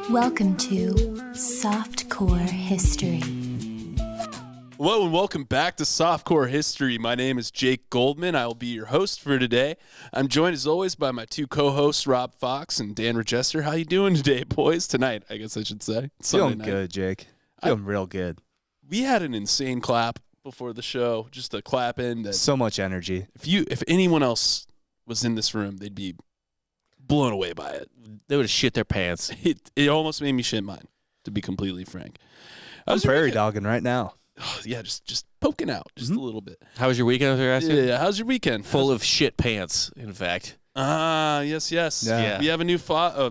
Welcome to Softcore History. Hello and welcome back to Softcore History. My name is Jake Goldman. I will be your host for today. I'm joined as always by my two co-hosts, Rob Fox and Dan Regester. How you doing today, boys? Tonight, I guess I should say. Feeling good, Jake. Feeling real good. We had an insane clap before the show, just a clap in. That so much energy. If anyone else was in this room, they'd be blown away by it. They would have shit their pants. It almost made me shit mine, to be completely frank. I'm prairie dogging right now. Oh, yeah, just poking out just a little bit. How was your weekend? Yeah, how's your weekend? Full of shit pants, in fact. Yes. Yeah. We have a new Father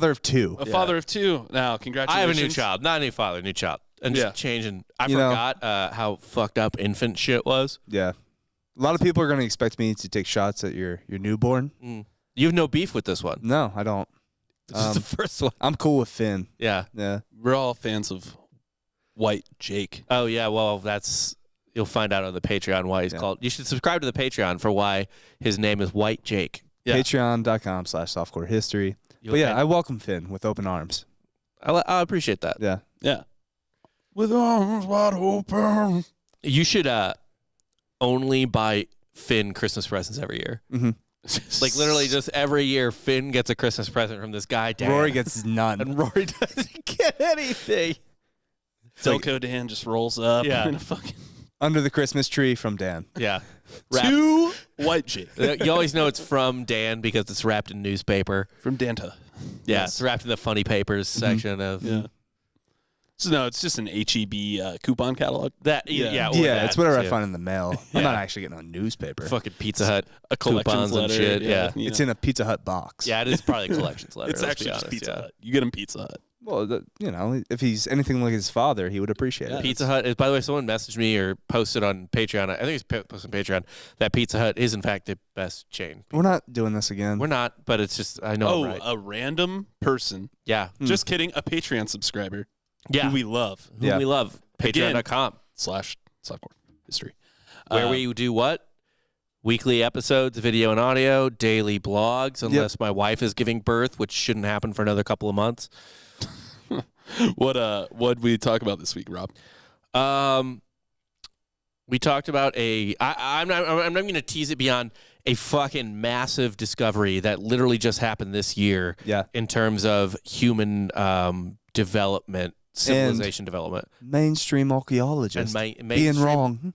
of two. Father of two. Now, congratulations. I have a new child. Not a new father, new child. And just changing. I forgot how fucked up infant shit was. Yeah. A lot of people are going to expect me to take shots at your newborn. You have no beef with this one. No, I don't. This is the first one. I'm cool with Finn. Yeah. We're all fans of White Jake. Oh, yeah. Well, you'll find out on the Patreon why he's called. You should subscribe to the Patreon for why his name is White Jake. Yeah. Patreon.com/softcorehistory. But yeah, I welcome Finn with open arms. I appreciate that. Yeah. Yeah. With arms wide open. You should only buy Finn Christmas presents every year. Mm-hmm. Like literally just every year Finn gets a Christmas present from this guy, Dan. Rory gets none. And Rory doesn't get anything. Delco Dan just rolls up in a fucking under the Christmas tree from Dan. Yeah. To White Jake. You always know it's from Dan because it's wrapped in newspaper. From Danta. Yeah, Yes. It's wrapped in the funny papers section of So no, it's just an HEB coupon catalog. that. Yeah, that, it's whatever I too. find in the mail. Yeah. I'm not actually getting a newspaper. Fucking Pizza Hut A collections coupons letter. and shit. Yeah. It's in a Pizza Hut box. Yeah, it is probably a collections letter. It's let's actually be just honest, Pizza yeah. Hut. You get him Pizza Hut. Well, if he's anything like his father, he would appreciate it. Pizza Hut is, by the way, someone messaged me or posted on Patreon. I think it's posted on Patreon that Pizza Hut is in fact the best chain. We're not doing this again. We're not, but it's just I know. I'm right. A random person. Yeah, Just kidding. A Patreon subscriber. yeah. Who we love. Who we love. Patreon.com /Softcore History. where we do what? Weekly episodes, video and audio, daily blogs, unless my wife is giving birth, which shouldn't happen for another couple of months. What'd we talk about this week, Rob? We talked about I'm not going to tease it beyond a fucking massive discovery that literally just happened this year. Yeah. In terms of human development, civilization development, Mainstream archaeologists being wrong.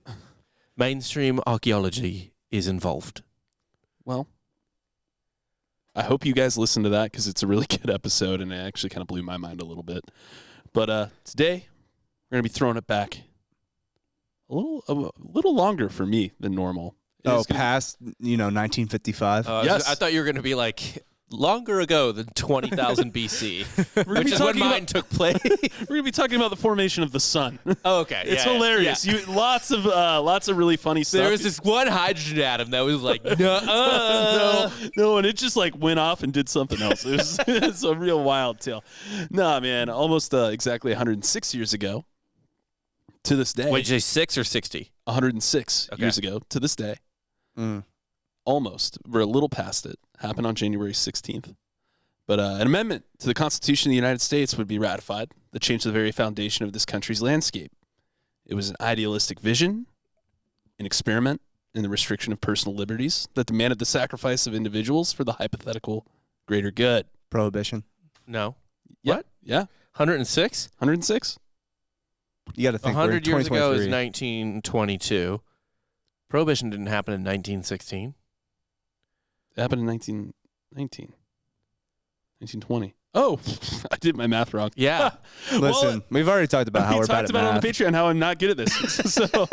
Mainstream archaeology is involved. Well, I hope you guys listen to that because it's a really good episode and it actually kind of blew my mind a little bit. But today, we're going to be throwing it back a little longer for me than normal. Past 1955. Yes. I thought you were going to be like longer ago than 20,000 BC, which is when mine took place. We're going to be talking about the formation of the sun. Oh, okay. It's Yeah, hilarious. yeah. Lots of really funny stuff. There was this one hydrogen atom that was like, no, and it just like went off and did something else. It's a real wild tale. Nah, man, almost exactly 106 years ago to this day. Wait, did you say 6 or 60? 106 years ago to this day. Almost. We're a little past it. Happened on January 16th. But an amendment to the Constitution of the United States would be ratified that changed the very foundation of this country's landscape. It was an idealistic vision, an experiment in the restriction of personal liberties that demanded the sacrifice of individuals for the hypothetical greater good. Prohibition. No. Yeah. What? Yeah. 106? 106? You got to think 100 years ago is 2023. 1922. Prohibition didn't happen in 1916. It happened in 1919. 1920. Oh, I did my math wrong. Yeah. Listen, we've already talked about how we're bad talked at about math. it on the Patreon how I'm not good at this. So,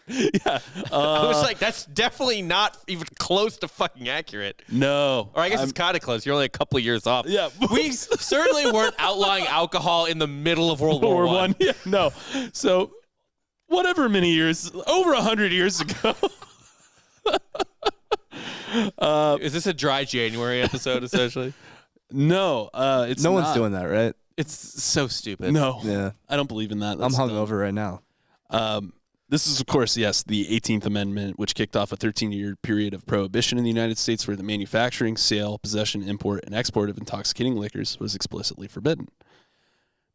yeah. I was like, that's definitely not even close to fucking accurate. No. Or I guess it's kind of close. You're only a couple of years off. Yeah. We certainly weren't outlawing alcohol in the middle of World War I. Yeah, no. So, whatever many years, over 100 years ago. Is this a dry January episode, essentially? No, it's no not. one's doing that, right? It's so stupid. No. Yeah. I don't believe in that. I'm That's dumb. hungover right now. This is, of course, yes, the 18th Amendment, which kicked off a 13-year period of prohibition in the United States where the manufacturing, sale, possession, import, and export of intoxicating liquors was explicitly forbidden.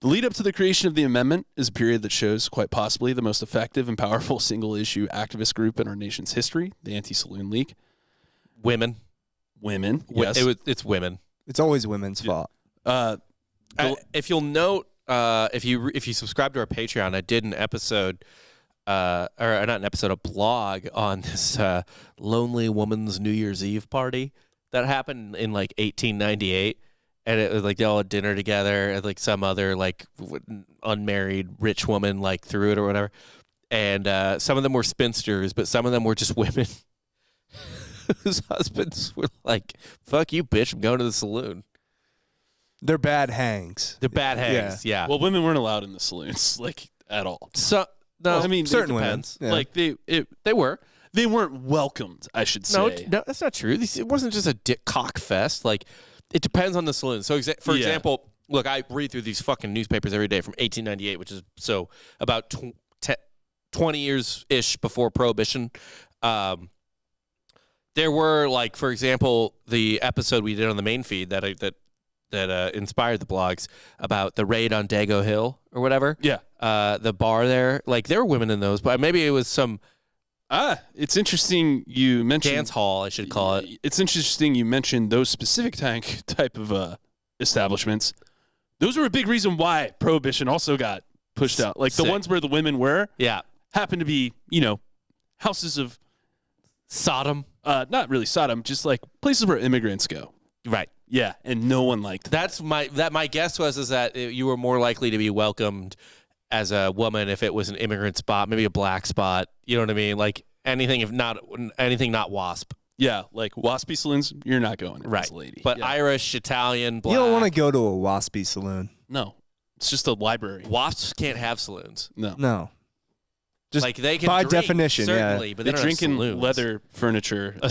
The lead up to the creation of the amendment is a period that shows quite possibly the most effective and powerful single-issue activist group in our nation's history, the Anti-Saloon League. Women, yes. It's women. It's always women's fault. If you'll note, if you subscribe to our Patreon, I did an episode, or not an episode, a blog on this lonely woman's New Year's Eve party that happened in like 1898. And it was like they all had dinner together, and like some other like unmarried rich woman like threw it or whatever. And some of them were spinsters, but some of them were just women whose husbands were like, "Fuck you, bitch! I'm going to the saloon." They're bad hangs. They're bad hangs. Yeah. Well, women weren't allowed in the saloons, like, at all. So no, I mean, certain it women. depends. Yeah. Like they were. They weren't welcomed, I should say. No, that's not true. It wasn't just a dick cock fest. Like, it depends on the saloon. So, for example, look, I read through these fucking newspapers every day from 1898, which is so about 20 years-ish before Prohibition. There were, like, for example, the episode we did on the main feed that inspired the blogs about the raid on Dago Hill or whatever. Yeah. The bar there. Like, there were women in those, but maybe it was some... it's interesting you mentioned... Dance hall, I should call it. It's interesting you mentioned those specific type of establishments. Those were a big reason why Prohibition also got pushed out. Like, the ones where the women were happened to be, houses of... Sodom. Not really Sodom, just like places where immigrants go. Right. Yeah, and no one liked that. My guess is that you were more likely to be welcomed as a woman if it was an immigrant spot, maybe a black spot. You know what I mean? Like anything not WASP. Yeah, like waspy saloons, you're not going as a lady. But Irish, Italian, black. You don't want to go to a waspy saloon. No, it's just a library. WASPs can't have saloons. No. Just like they can by drink, definition, certainly, yeah. but they they're drink in saloons. leather furniture. A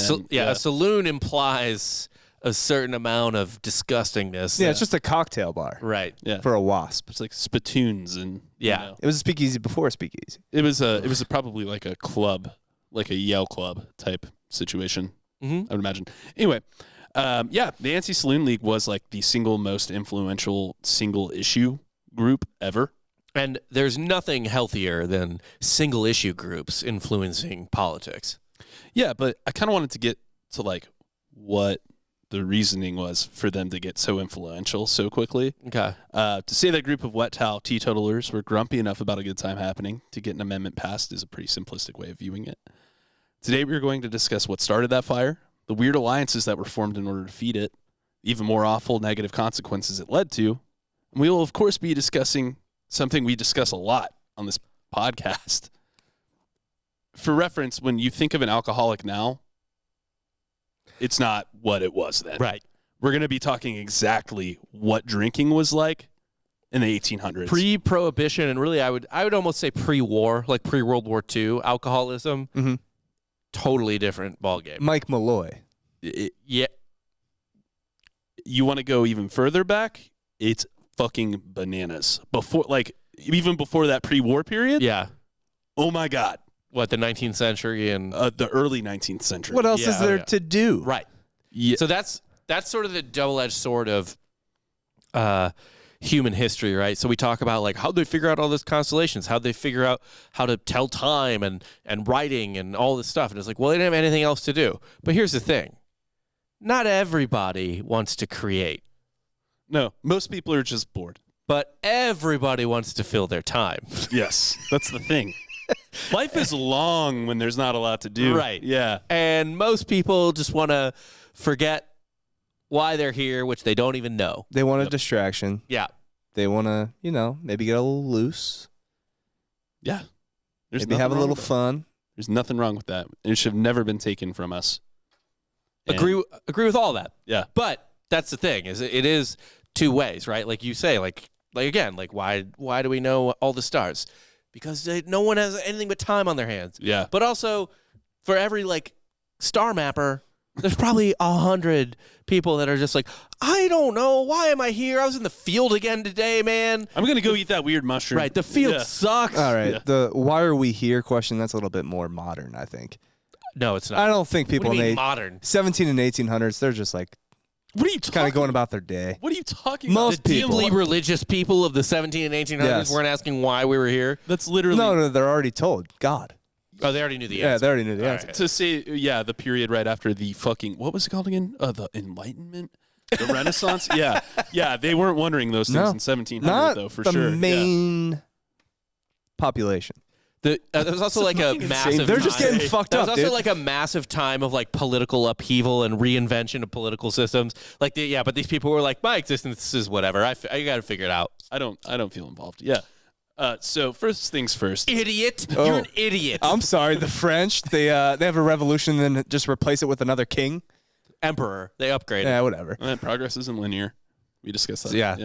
saloon implies a certain amount of disgustingness. Yeah, it's just a cocktail bar. Right. Yeah. For a wasp. It's like spittoons and It was a speakeasy before a speakeasy. It was probably like a club, like a Yale club type situation. Mm-hmm. I would imagine. Anyway, the Anti-Saloon League was like the single most influential single issue group ever. And there's nothing healthier than single issue groups influencing politics. Yeah, but I kind of wanted to get to like what the reasoning was for them to get so influential so quickly. Okay. To say that group of wet towel teetotalers were grumpy enough about a good time happening to get an amendment passed is a pretty simplistic way of viewing it. Today we're going to discuss what started that fire, the weird alliances that were formed in order to feed it, even more awful negative consequences it led to, and we will of course be discussing something we discuss a lot on this podcast. For reference, when you think of an alcoholic now, it's not what it was then. Right. We're going to be talking exactly what drinking was like in the 1800s. Pre-prohibition, and really I would almost say pre-war, like pre-World War II, alcoholism, totally different ballgame. Mike Malloy. Yeah. You want to go even further back? It's fucking bananas. Even before that pre-war period? Yeah. Oh my God. What, the 19th century and the early 19th century. What else is there to do? Right. Yeah. So that's sort of the double-edged sword of human history, right? So we talk about like how'd they figure out all these constellations? How'd they figure out how to tell time and writing and all this stuff? And it's like, well, they didn't have anything else to do. But here's the thing. Not everybody wants to create. No, most people are just bored. But everybody wants to fill their time. Yes, that's the thing. Life is long when there's not a lot to do. Right. Yeah. And most people just want to forget why they're here, which they don't even know. They want a distraction. Yeah. They want to, maybe get a little loose. Yeah. Maybe have a little fun. There's nothing wrong with that. It should have never been taken from us. Agree with all that. Yeah. But that's the thing, is it is two ways, right? Like you say, like again, like why do we know all the stars? Because no one has anything but time on their hands. Yeah. But also, for every like star mapper, There's probably 100 people that are just like, I don't know. Why am I here? I was in the field again today, man. I'm going to go eat that weird mushroom. Right. The field sucks. All right. The why are we here question, that's a little bit more modern, I think. No, it's not. I don't think people What do you mean in the modern? 17 and 1800s, they're just like What are you talking kind of going about their day. What are you talking Most about? The people. deeply religious people of the 17 and 1800s Yes. weren't asking why we were here. That's literally No, they're already told. God. Oh, they already knew the Yeah, answer. they already knew the All answer. right. to say, the period right after the fucking, what was it called again? The Enlightenment? The Renaissance? Yeah, they weren't wondering those things No. in 1700, Not though, for the sure. main population. There was also like a massive. They're just time- getting fucked There up, was also dude. like a massive time of like political upheaval and reinvention of political systems. Like, but these people were like, my existence is whatever. I got to figure it out. I don't feel involved. Yeah. So first things first. Idiot! Oh. You're an idiot. I'm sorry, the French, they have a revolution and then just replace it with another king. Emperor. They upgraded. Yeah, whatever. Progress isn't linear. We discussed that.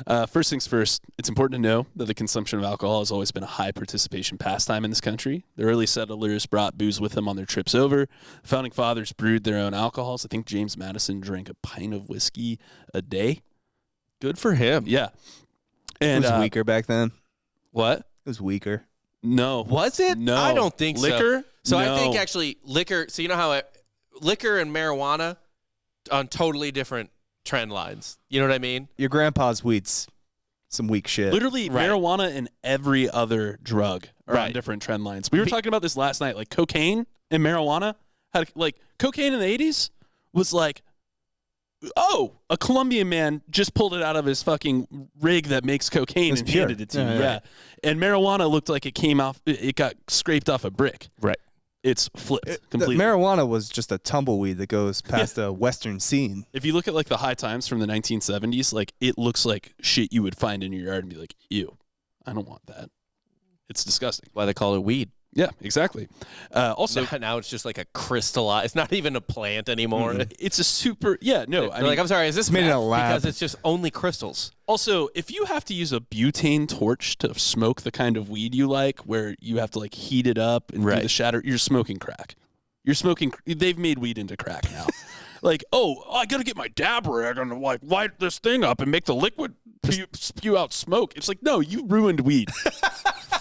Yeah. First things first, it's important to know that the consumption of alcohol has always been a high participation pastime in this country. The early settlers brought booze with them on their trips over. The founding fathers brewed their own alcohols. I think James Madison drank a pint of whiskey a day. Good for him. Yeah. It And was weaker back then. What? It was weaker. No. Was it? No. I don't think Liquor? so. So No. I think actually liquor. So you know how liquor and marijuana on totally different trend lines. You know what I mean? Your grandpa's weed's some weak shit. Literally, Right. marijuana and every other drug are on Right. different trend lines. We were talking about this last night. Like cocaine and marijuana had cocaine in the 80s was like, oh, a Colombian man just pulled it out of his fucking rig that makes cocaine It's and pure. handed it to you. Yeah, Yeah. And marijuana looked like it came off. It got scraped off a brick. Right. It's flipped The completely. marijuana was just a tumbleweed that goes past a Western scene. If you look at like the high times from the 1970s, like it looks like shit you would find in your yard and be like, ew, I don't want that. It's disgusting. Why they call it weed? Yeah, exactly. Also, Now it's just like a crystallized. It's not even a plant anymore. it's a super. Yeah, no. They're I mean, like, I'm sorry, is this made in meth? a lab. Because it's just only crystals. also, if you have to use a butane torch to smoke the kind of weed you like, where you have to like heat it up and do Right. the shatter, you're smoking crack. You're smoking. They've made weed into crack now. Like, I got to get my dab rag and like light this thing up and make the liquid spew out smoke. It's like, no, you ruined weed.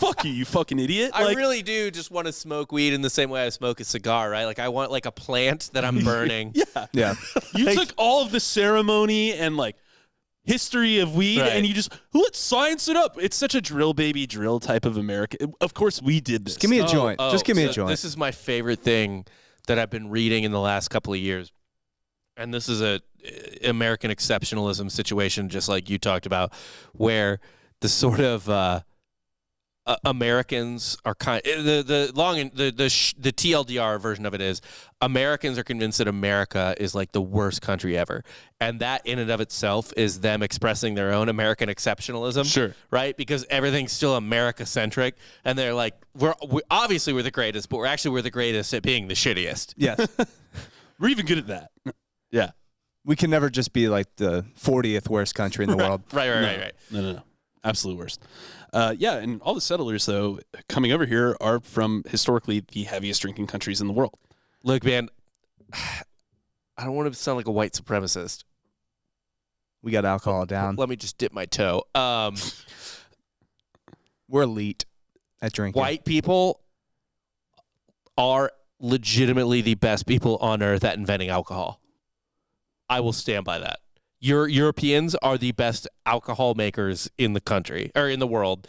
Fuck you, you fucking idiot. I Like, really do just want to smoke weed in the same way I smoke a cigar, right? Like I want like a plant that I'm burning. yeah. Yeah. You took all of the ceremony and like history of weed Right. and you just let's science it up. It's such a drill baby drill type of America. Of course we did this. Give me a joint. Just give me a so joint. This is my favorite thing that I've been reading in the last couple of years. And this is a American exceptionalism situation, just like you talked about, where the sort of Americans are kind. The TLDR version of it is Americans are convinced that America is like the worst country ever, and that in and of itself is them expressing their own American exceptionalism. Sure. Right, because everything's still America centric, and they're like, we're obviously we're the greatest, but we're the greatest at being the shittiest. Yes. We're even good at that. Yeah. We can never just be like the 40th worst country in the world. Right. No. Absolute worst. Yeah, and all the settlers, though, coming over here are from historically the heaviest drinking countries in the world. Look, man, I don't want to sound like a white supremacist. We got alcohol down. Let me just dip my toe. We're elite at drinking. White people are legitimately the best people on earth at inventing alcohol. I will stand by that. Europeans are the best alcohol makers in the country or in the world,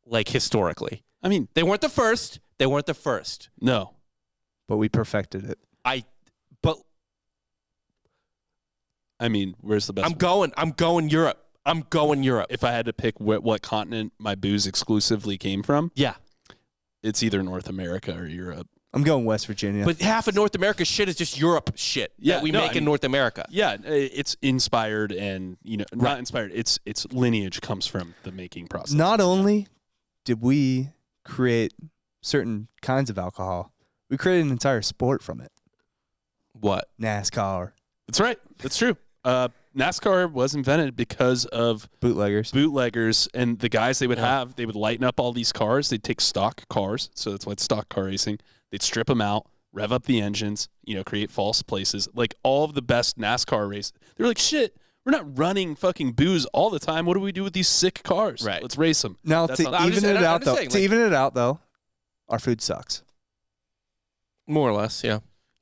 like historically. I mean, They weren't the first. no. But we perfected it. But I mean, where's the best? I'm going Europe. If I had to pick what continent my booze exclusively came from, Yeah. it's either North America or Europe. I'm going West Virginia. But half of North America's shit is just Europe shit that we make in North America. Yeah, it's inspired and, not inspired. Its lineage comes from the making process. Not only did we create certain kinds of alcohol, we created an entire sport from it. What? NASCAR. That's right. That's true. NASCAR was invented because of Bootleggers. and the guys they would lighten up all these cars. They'd take stock cars, so that's why it's stock car racing. They'd strip them out, rev up the engines, create false places. Like all of the best NASCAR races, they're like, shit, we're not running fucking booze all the time. What do we do with these sick cars? Right. Let's race them. Now, That's to not- even it out, though, saying, even it out, though, our food sucks. More or less, yeah.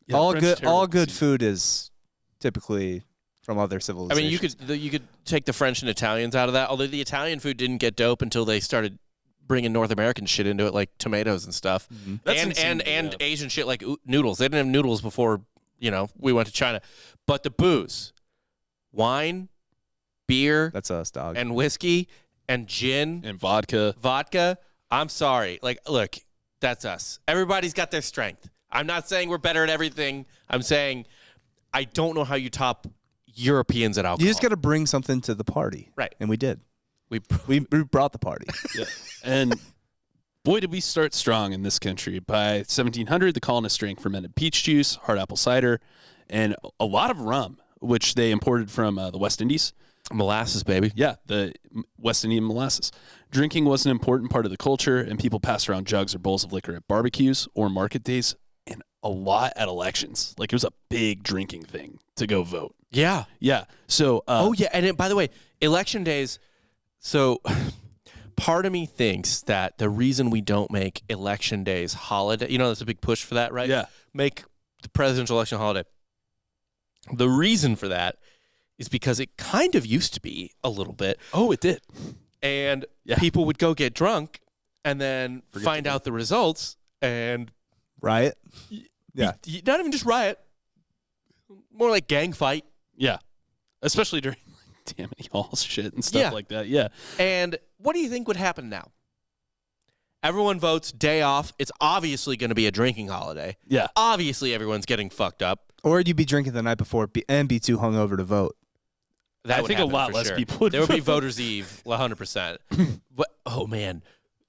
Yeah, all French good terrible good cuisine. food is typically from other I civilizations. mean, you could take the French and Italians out of that. Although the Italian food didn't get dope until they started bringing North American shit into it, like tomatoes and stuff, That's and insane, and yeah. Asian shit like noodles. They didn't have noodles before we went to China, but the booze, wine, beer, That's us, dog. and whiskey and gin, And vodka. vodka. I'm sorry, like look, that's us. Everybody's got their strength. I'm not saying we're better at everything. I'm saying I don't know how you top Europeans at alcohol. You just got to bring something to the party. Right. And we did. we We brought the party. Yeah. And boy, did we start strong in this country. By 1700, the colonists drank fermented peach juice, hard apple cider, and a lot of rum, which they imported from the West Indies. molasses, baby. Yeah, the West Indian molasses. Drinking was an important part of the culture, and people passed around jugs or bowls of liquor at barbecues or market days, and a lot at elections. Like, it was a big drinking thing to go vote. Yeah. Yeah. So, Oh yeah, and by the way, election days. So, part of me thinks that the reason we don't make election days holiday, there's a big push for that, right? Yeah. Make the presidential election holiday. The reason for that is because it kind of used to be a little bit, oh, it did. and Yeah. people would go get drunk and then Forget find to out the results and Right? Yeah. not even just riot, more like gang fight. Yeah. Especially during like Tammany Hall shit and stuff Yeah. like that. Yeah. And what do you think would happen now? Everyone votes day off. It's obviously going to be a drinking holiday. Yeah. Obviously, everyone's getting fucked up. Or you'd be drinking the night before and be too hungover to vote. That I would think a happen lot for less sure. people would There would be vote. voters' eve, 100%. But oh man,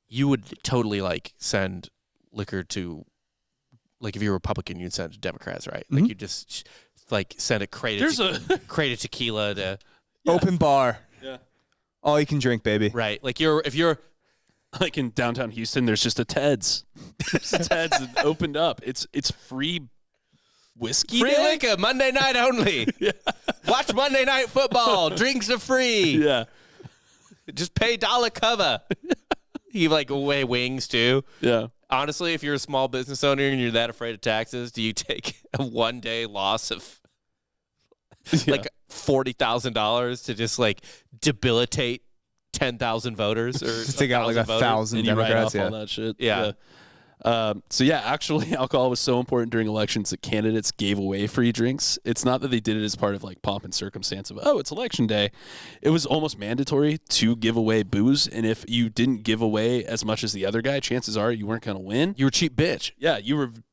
you would totally like send liquor to, like if you're a Republican, you'd send it to Democrats, right? Like you just like send a crate There's of crate of tequila to Open bar. Yeah. All you can drink, baby. right. Like if you're Like in downtown Houston, there's just a Ted's. There's a Ted's that opened up. It's free whiskey. free day? liquor Monday night only. Watch Monday Night Football. Drinks are free. Yeah. Just pay dollar cover. You like weigh wings too. Yeah. Honestly, if you're a small business owner and you're that afraid of taxes, do you take a 1 day loss of like $40,000 to just like debilitate 10,000 voters or Just take out like 1,000 And you write Democrats. off Yeah. all that shit. Yeah. So yeah, actually, alcohol was so important during elections that candidates gave away free drinks. It's not that they did it as part of like pomp and circumstance of, oh, it's election day. It was almost mandatory to give away booze, and if you didn't give away as much as the other guy, chances are you weren't going to win. You were a cheap bitch. Yeah,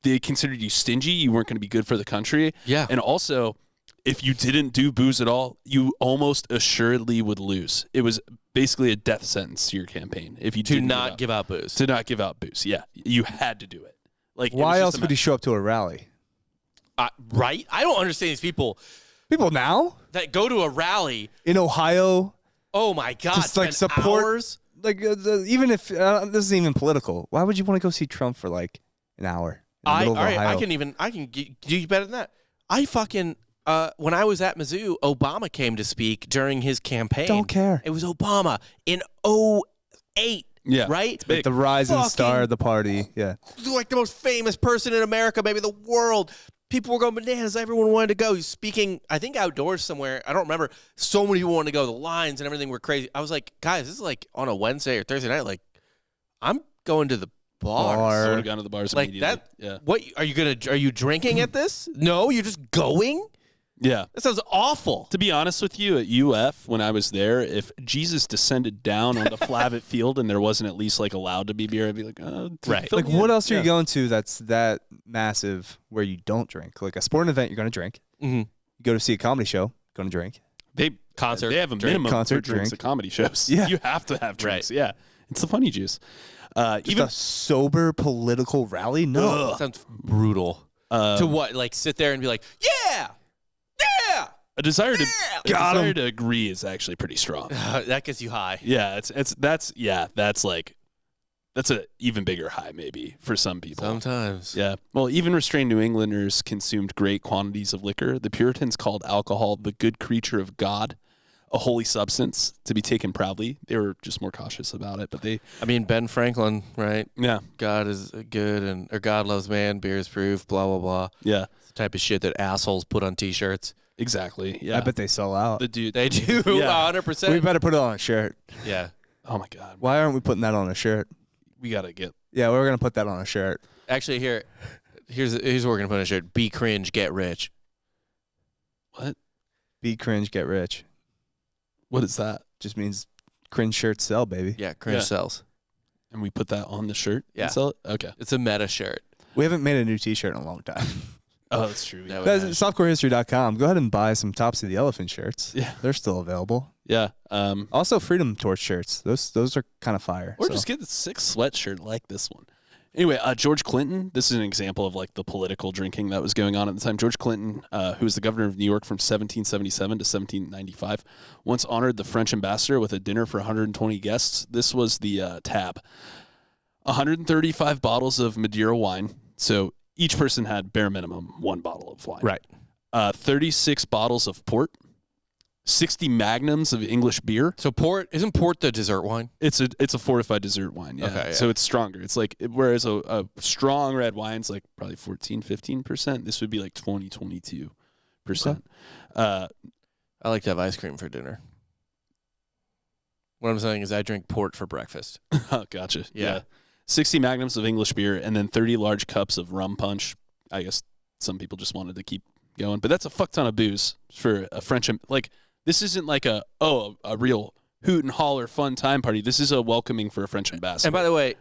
they considered you stingy. You weren't going to be good for the country. Yeah. And also, if you didn't do booze at all, you almost assuredly would lose. It was basically a death sentence to your campaign if you To didn't not give out booze. to not give out booze. Yeah, you had to do it. Like, it was Why just else a would he show up to a rally? Right? I don't understand these people People now that go to a rally. in Ohio, Oh my God. Just, like, spend support- hours. like even if this isn't even political, why would you want to go see Trump for like an hour in the middle of Ohio? I can do better than that. I fucking when I was at Mizzou, Obama came to speak during his campaign. Don't care. It was Obama in 2008. Yeah, Right? Like the rising Fucking- star of the party. Yeah. Like the most famous person in America, maybe the world. People were going bananas. Everyone wanted to go. He's speaking, I think, outdoors somewhere. I don't remember. So many people wanted to go. The lines and everything were crazy. I was like, guys, this is like on a Wednesday or Thursday night. Like, I'm going to the bar. Bar. So would have gone to the bars Like immediately. that. Yeah, What are you drinking at this? No, you're just going. yeah. That sounds awful. To be honest with you, at UF when I was there, if Jesus descended down on the Flavitt Field and there wasn't at least like allowed to be beer, I'd be like, Right. fill Like me in. what else are Yeah. you going to that's that massive where you don't drink? Like a sporting event, you're going to drink. Mm-hmm. You go to see a comedy show, going to drink. They Concert, They have a drink. minimum Concert, for drinks drink. at comedy shows. Yeah. You have to have drinks. Right. Yeah, it's the funny juice. Just Even a sober political rally? No. That sounds brutal. To what? Like sit there and be like, yeah. a desire to Got desire 'em. to agree is actually pretty strong. That gets you high. Yeah, that's That's an even bigger high, maybe, for some people. Sometimes. Yeah. Well, even restrained New Englanders consumed great quantities of liquor. The Puritans called alcohol the good creature of God, a holy substance to be taken proudly. They were just more cautious about it, but I mean, Ben Franklin, right? Yeah. God is good, or God loves man, beer is proof, blah, blah, blah. Yeah. It's the type of shit that assholes put on T-shirts. Exactly. Yeah. I bet they sell out. the dude. They do, Yeah. 100%. We better put it on a shirt. Yeah. Oh, my God. Why aren't we putting that on a shirt? We got to get. Yeah, we're going to put that on a shirt. Actually, here's what we're going to put on a shirt. Be cringe, get rich. What? Be cringe, get rich. What is that? Just means cringe shirts sell, baby. Yeah, cringe Yeah. sells. And we put that on the shirt Yeah. and sell it? Okay. It's a meta shirt. We haven't made a new T-shirt in a long time. Oh, that's true. That Yeah. would- Guys, softcorehistory.com. Go ahead and buy some Tops of the Elephant shirts. Yeah. They're still available. Yeah. Also, Freedom Torch shirts. Those are kind of fire. Or so. just get the sick sweatshirt like this one. Anyway, George Clinton, this is an example of like the political drinking that was going on at the time. George Clinton, who was the governor of New York from 1777 to 1795, once honored the French ambassador with a dinner for 120 guests. This was the tab. 135 bottles of Madeira wine. So each person had bare minimum one bottle of wine. Right. 36 bottles of port. 60 magnums of English beer. So isn't port the dessert wine? It's a fortified dessert wine, yeah. Okay, yeah. So it's stronger. It's like, whereas a strong red wine's like probably 14-15%, this would be like 20-22%. I like to have ice cream for dinner. What I'm saying is I drink port for breakfast. Gotcha. Yeah. 60 magnums of English beer and then 30 large cups of rum punch. I guess some people just wanted to keep going, but that's a fuck ton of booze for a French. Like, this isn't like a real hoot and holler fun time party. This is a welcoming for a French ambassador. And by the way,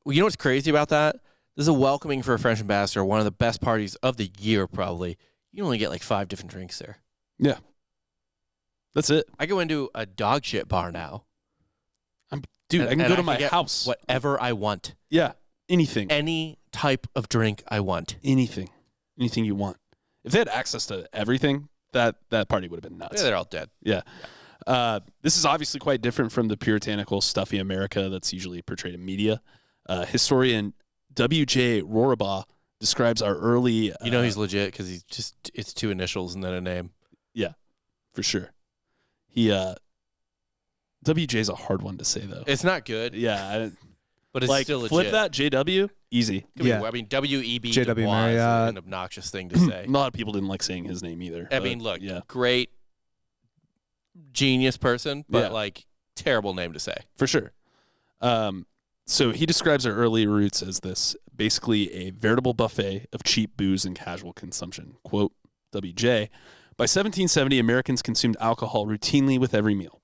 you know what's crazy about that? This is a welcoming for a French ambassador, one of the best parties of the year, probably. You only get like 5 different drinks there. Yeah. That's it. I go into a dog shit bar now. Dude, I can go to my get house. Whatever I want. Yeah. Anything. Any type of drink I want. Anything you want. If they had access to everything, that party would have been nuts. Yeah, they're all dead. Yeah. This is obviously quite different from the puritanical, stuffy America that's usually portrayed in media. Historian W.J. Rorabaugh describes our early... You know he's legit because it's 2 initials and then a name. Yeah, for sure. WJ's a hard one to say, though. It's not good. Yeah. But it's like, still legit. flip that, JW, easy. Yeah. I mean, W.E.B. J.W. Du Bois is Marriott. an obnoxious thing to say. A lot of people didn't like saying his name either. I but, mean, look, yeah, great, genius person, but Yeah. like terrible name to say. for sure. So he describes our early roots as this, basically a veritable buffet of cheap booze and casual consumption. Quote, WJ, by 1770, Americans consumed alcohol routinely with every meal.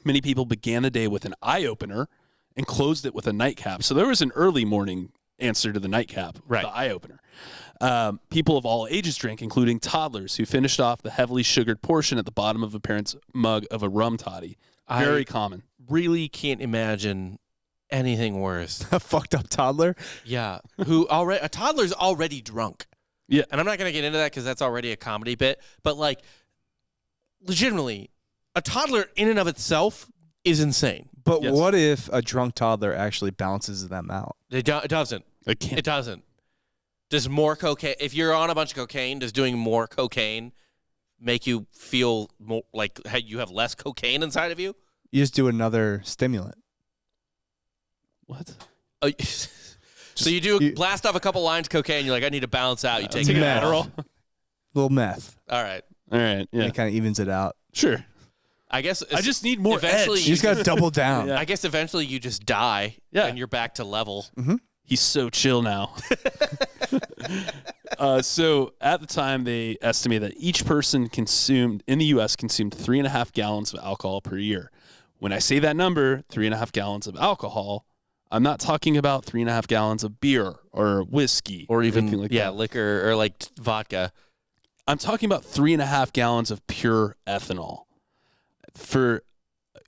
Many people began the day with an eye-opener and closed it with a nightcap. So there was an early morning answer to the nightcap, Right. the eye-opener. People of all ages drank, including toddlers who finished off the heavily sugared portion at the bottom of a parent's mug of a rum toddy. Very common. Really can't imagine anything worse. A fucked up toddler. Yeah, a toddler's already drunk. Yeah. And I'm not going to get into that because that's already a comedy bit. But like, legitimately, a toddler in and of itself is insane. But Yes. what if a drunk toddler actually bounces them out? It doesn't. I can't. It doesn't. Does more cocaine? If you're on a bunch of cocaine, does doing more cocaine make you feel more like you have less cocaine inside of you? You just do another stimulant. What? So you blast off a couple lines of cocaine. You're like, I need to balance out. You take Take an meth. Adderall. Little meth. All right. All right. Yeah. It kind of evens it out. Sure. I guess I just need more eventually edge. You just got to double down. Yeah. I guess eventually you just die. Yeah. And you're back to level. He's so chill now. So at the time, they estimate that each person in the U.S. consumed 3.5 gallons of alcohol per year. When I say that number, 3.5 gallons of alcohol, I'm not talking about 3.5 gallons of beer or whiskey Or even, anything like that. liquor or like vodka. I'm talking about 3.5 gallons of pure ethanol. For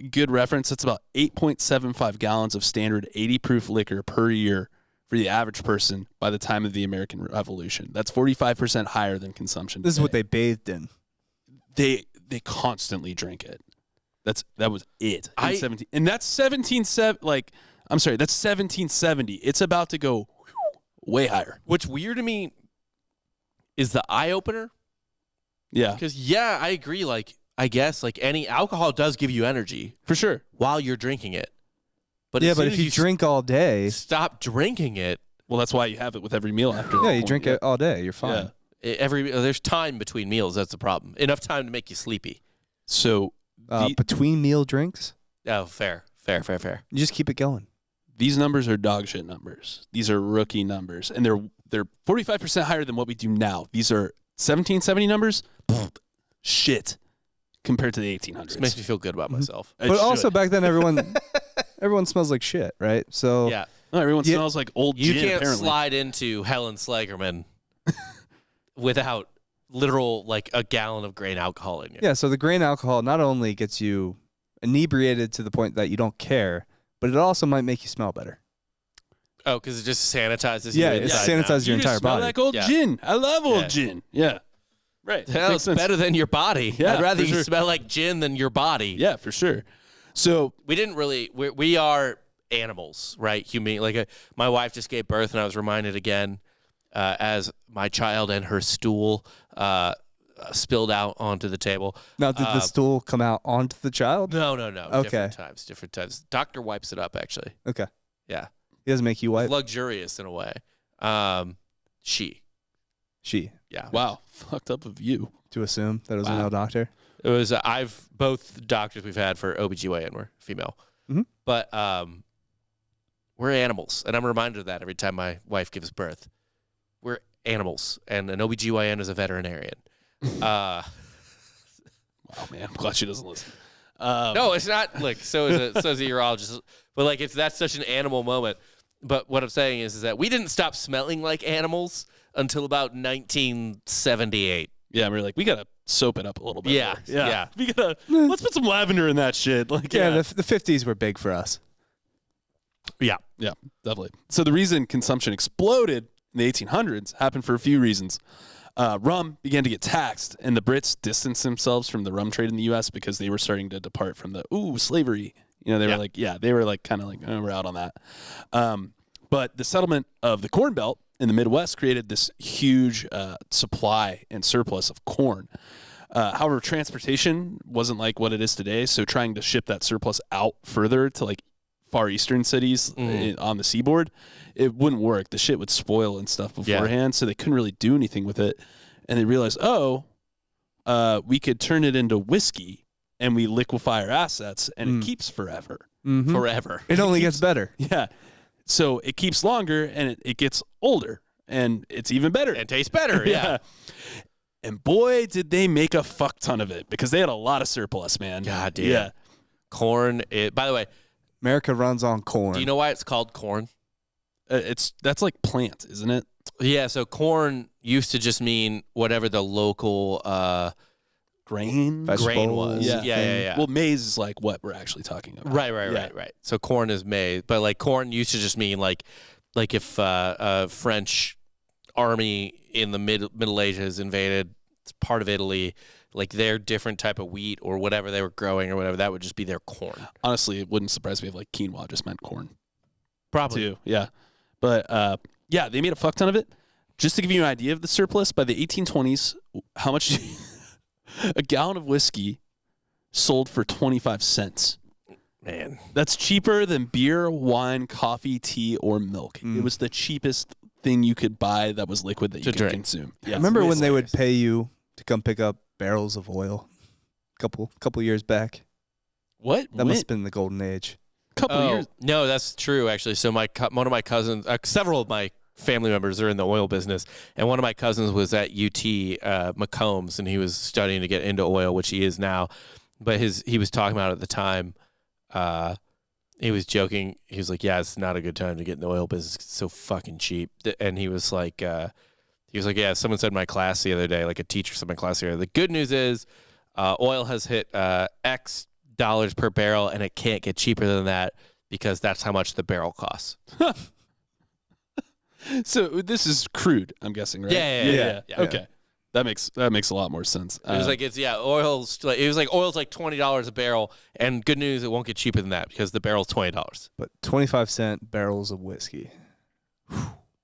good reference, that's about 8.75 gallons of standard 80 proof liquor per year for the average person by the time of the American Revolution. That's 45% higher than consumption. This is what they bathed in. They constantly drink it. That was it. And that's 17 like I'm sorry, that's 1770. It's about to go way higher. What's weird to me is the eye opener. Yeah, Because I agree. Like, I guess like any alcohol does give you energy for sure. while you're drinking it. But Yeah, as but soon if as you drink all day, stop drinking it. Well, that's why you have it with every meal after. yeah, you drink it all day, you're fine. Yeah. There's time between meals. That's the problem. Enough time to make you sleepy. So Between meal drinks, Oh, fair. you just keep it going. these numbers are dog shit numbers. These are rookie numbers, and they're 45% higher than what we do now. These are 1770 numbers. Shit, compared to the 1800s. This makes me feel good about myself. It But should. also back then, everyone smells like shit, right? So Yeah. No, everyone smells like old You gin. can't apparently. slide into Helen Slagerman without literal like a gallon of grain alcohol in you. yeah, so the grain alcohol not only gets you inebriated to the point that you don't care, but it also might make you smell better. Oh, because it just sanitizes Yeah, you it inside sanitizes now. your You just entire smell body. like old Yeah. gin. I love old Yeah. gin. Yeah, right. Hell, Makes it's sense. better than your body. Yeah, I'd rather for you sure. smell like gin than your body. Yeah, for sure. So We didn't really. We are animals, right? Human. Like my wife just gave birth, and I was reminded again as my child and her stool spilled out onto the table. Now, did the stool come out onto the child? No. Okay. Different times. Doctor wipes it up. Actually, Okay. yeah, He doesn't make you wipe. luxurious in a way. She. Yeah. wow, fucked up of you. To assume that it was a Wow. male doctor. It was both doctors we've had for OBGYN were female. Mhm. But we're animals, and I'm reminded of that every time my wife gives birth. We're animals, and an OBGYN is a veterinarian. Wow, man, I'm glad she doesn't listen. No, it's not. Like so is a urologist, but like that's such an animal moment. But what I'm saying is that we didn't stop smelling like animals until about 1978. Yeah, we're like, we gotta soap it up a little bit. Yeah, more. yeah. We gotta let's put some lavender in that shit. Like, Yeah, the 50s were big for us. yeah, definitely. So the reason consumption exploded in the 1800s happened for a few reasons. Rum began to get taxed, and the Brits distanced themselves from the rum trade in the U.S. because they were starting to depart from the slavery. You know, they were like kind of like, oh, we're out on that. But the settlement of the Corn Belt in the Midwest created this huge supply and surplus of corn. However, transportation wasn't like what it is today, so trying to ship that surplus out further to like far eastern cities on the seaboard, it wouldn't work. The shit would spoil and stuff beforehand, so they couldn't really do anything with it. And they realized, we could turn it into whiskey and we liquefy our assets, and it keeps forever. Mhm. Forever. It only gets better. Yeah. So it keeps longer and it gets older and it's even better. And tastes better. Yeah. And boy, did they make a fuck ton of it because they had a lot of surplus, man. God damn. Yeah. Corn. By the way, America runs on corn. do you know why it's called corn? That's like plant, isn't it? Yeah, so corn used to just mean whatever the local Grain? grain was. Yeah. Yeah. Well, maize is like what we're actually talking about. Right. So corn is maize, but like corn used to just mean like if a French army in the Middle Ages invaded part of Italy, like their different type of wheat or whatever they were growing or whatever, that would just be their corn. Honestly, it wouldn't surprise me if like quinoa just meant corn. Probably. Too. Yeah. But they made a fuck ton of it. Just to give you an idea of the surplus, by the 1820s, how much a gallon of whiskey sold for 25 cents. Man. That's cheaper than beer, wine, coffee, tea, or milk. It was the cheapest thing you could buy that was liquid that you could consume. Yeah. Remember when they would pay you to come pick up barrels of oil? Couple years back. What? That must have been the golden age. Couple years. No, that's true actually. So one of my cousins, several of my family members are in the oil business, and one of my cousins was at UT Maccombs, and he was studying to get into oil, which he is now. But he was talking about at the time. He was joking. He was like, "Yeah, it's not a good time to get in the oil business. It's so fucking cheap." And he was like, "Yeah, someone said in my class the other day, like a teacher said in my class the other day, the good news is oil has hit X dollars per barrel, and it can't get cheaper than that because that's how much the barrel costs." So this is crude, I'm guessing, right? Yeah. Okay. That makes a lot more sense. It was like oil's like oil's like $20 a barrel, and good news, it won't get cheaper than that because the barrel's $20. But 25-cent barrels of whiskey.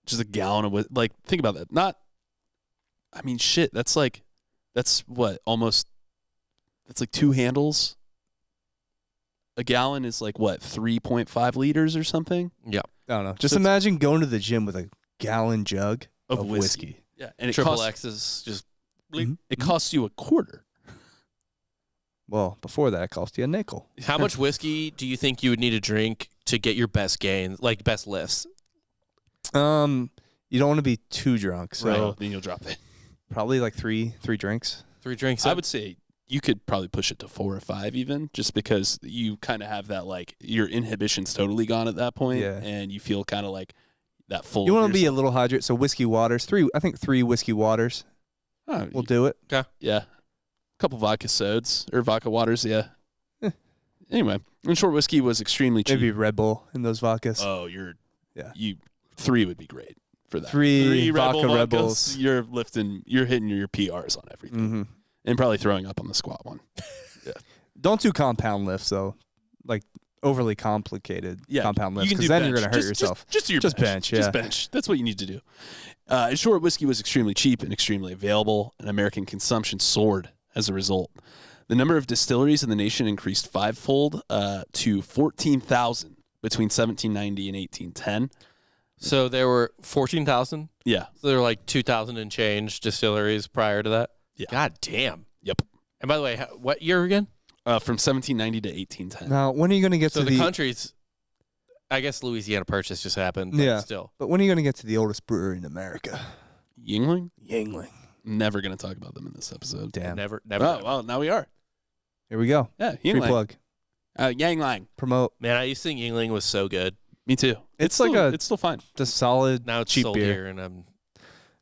just a gallon of like think about that. I mean shit, that's like almost that's like 2 handles. A gallon is like what, 3.5 liters or something? Yeah. I don't know. Just imagine going to the gym with a gallon jug of whiskey. Yeah, and Triple X's just it costs you $0.25. Well, before that, it cost you a nickel. How much whiskey do you think you would need to drink to get your best gains, like best lifts? You don't want to be too drunk, so then you'll drop it. probably like three drinks. 3 drinks. I would say you could probably push it to 4 or 5 even, just because you kind of have that, like, your inhibition's totally gone at that point, and you feel kind of like that full. You want to be a little hydrated, so whiskey waters. 3 whiskey waters will do it. Okay. Yeah. A couple vodka sodas or vodka waters, yeah. Anyway, and short whiskey was extremely cheap. Maybe Red Bull in those vodkas. Oh, 3 would be great for that. 3 vodka Red Red Bulls. You're hitting your PRs on everything, and probably throwing up on the squat one. Yeah. Don't do compound lifts though, like overly complicated compound lifts, because then you're going to hurt yourself. Just your bench. Yeah. Just bench. That's what you need to do. Short whiskey was extremely cheap and extremely available, and American consumption soared as a result. The number of distilleries in the nation increased 5-fold to 14,000 between 1790 and 1810. So there were 14,000? Yeah. So there were like 2,000 and change distilleries prior to that? Yeah. God damn. Yep. And by the way, what year again? From 1790 to 1810. Now, when are you going to get so to the countries? I guess Louisiana Purchase just happened. But still. But when are you going to get to the oldest brewery in America? Yuengling? Yuengling. Never going to talk about them in this episode. Damn. Never. Oh, well, now we are. Here we go. Yeah, Free Yuengling. plug. Yuengling. Promote. Man, I used to think Yuengling was so good. Me too. It's still fine. Just solid, Now it's cheap sold beer. here, and I'm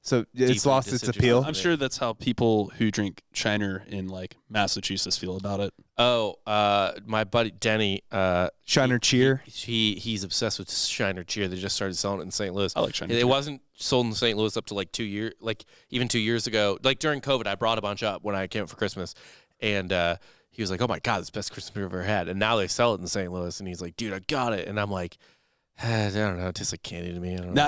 So it's lost its appeal. I'm sure that's how people who drink Shiner in like Massachusetts feel about it. Oh, my buddy Denny, Shiner Cheer. He's obsessed with Shiner Cheer. They just started selling it in St. Louis. I like Shiner It Cheer. wasn't sold in St. Louis up to like 2 years, like even 2 years ago. Like during COVID, I brought a bunch up when I came for Christmas, and he was like, "Oh my God, it's the best Christmas beer I've ever had." And now they sell it in St. Louis, and he's like, "Dude, I got it." And I'm like, I don't know, it tastes like candy to me. I don't know.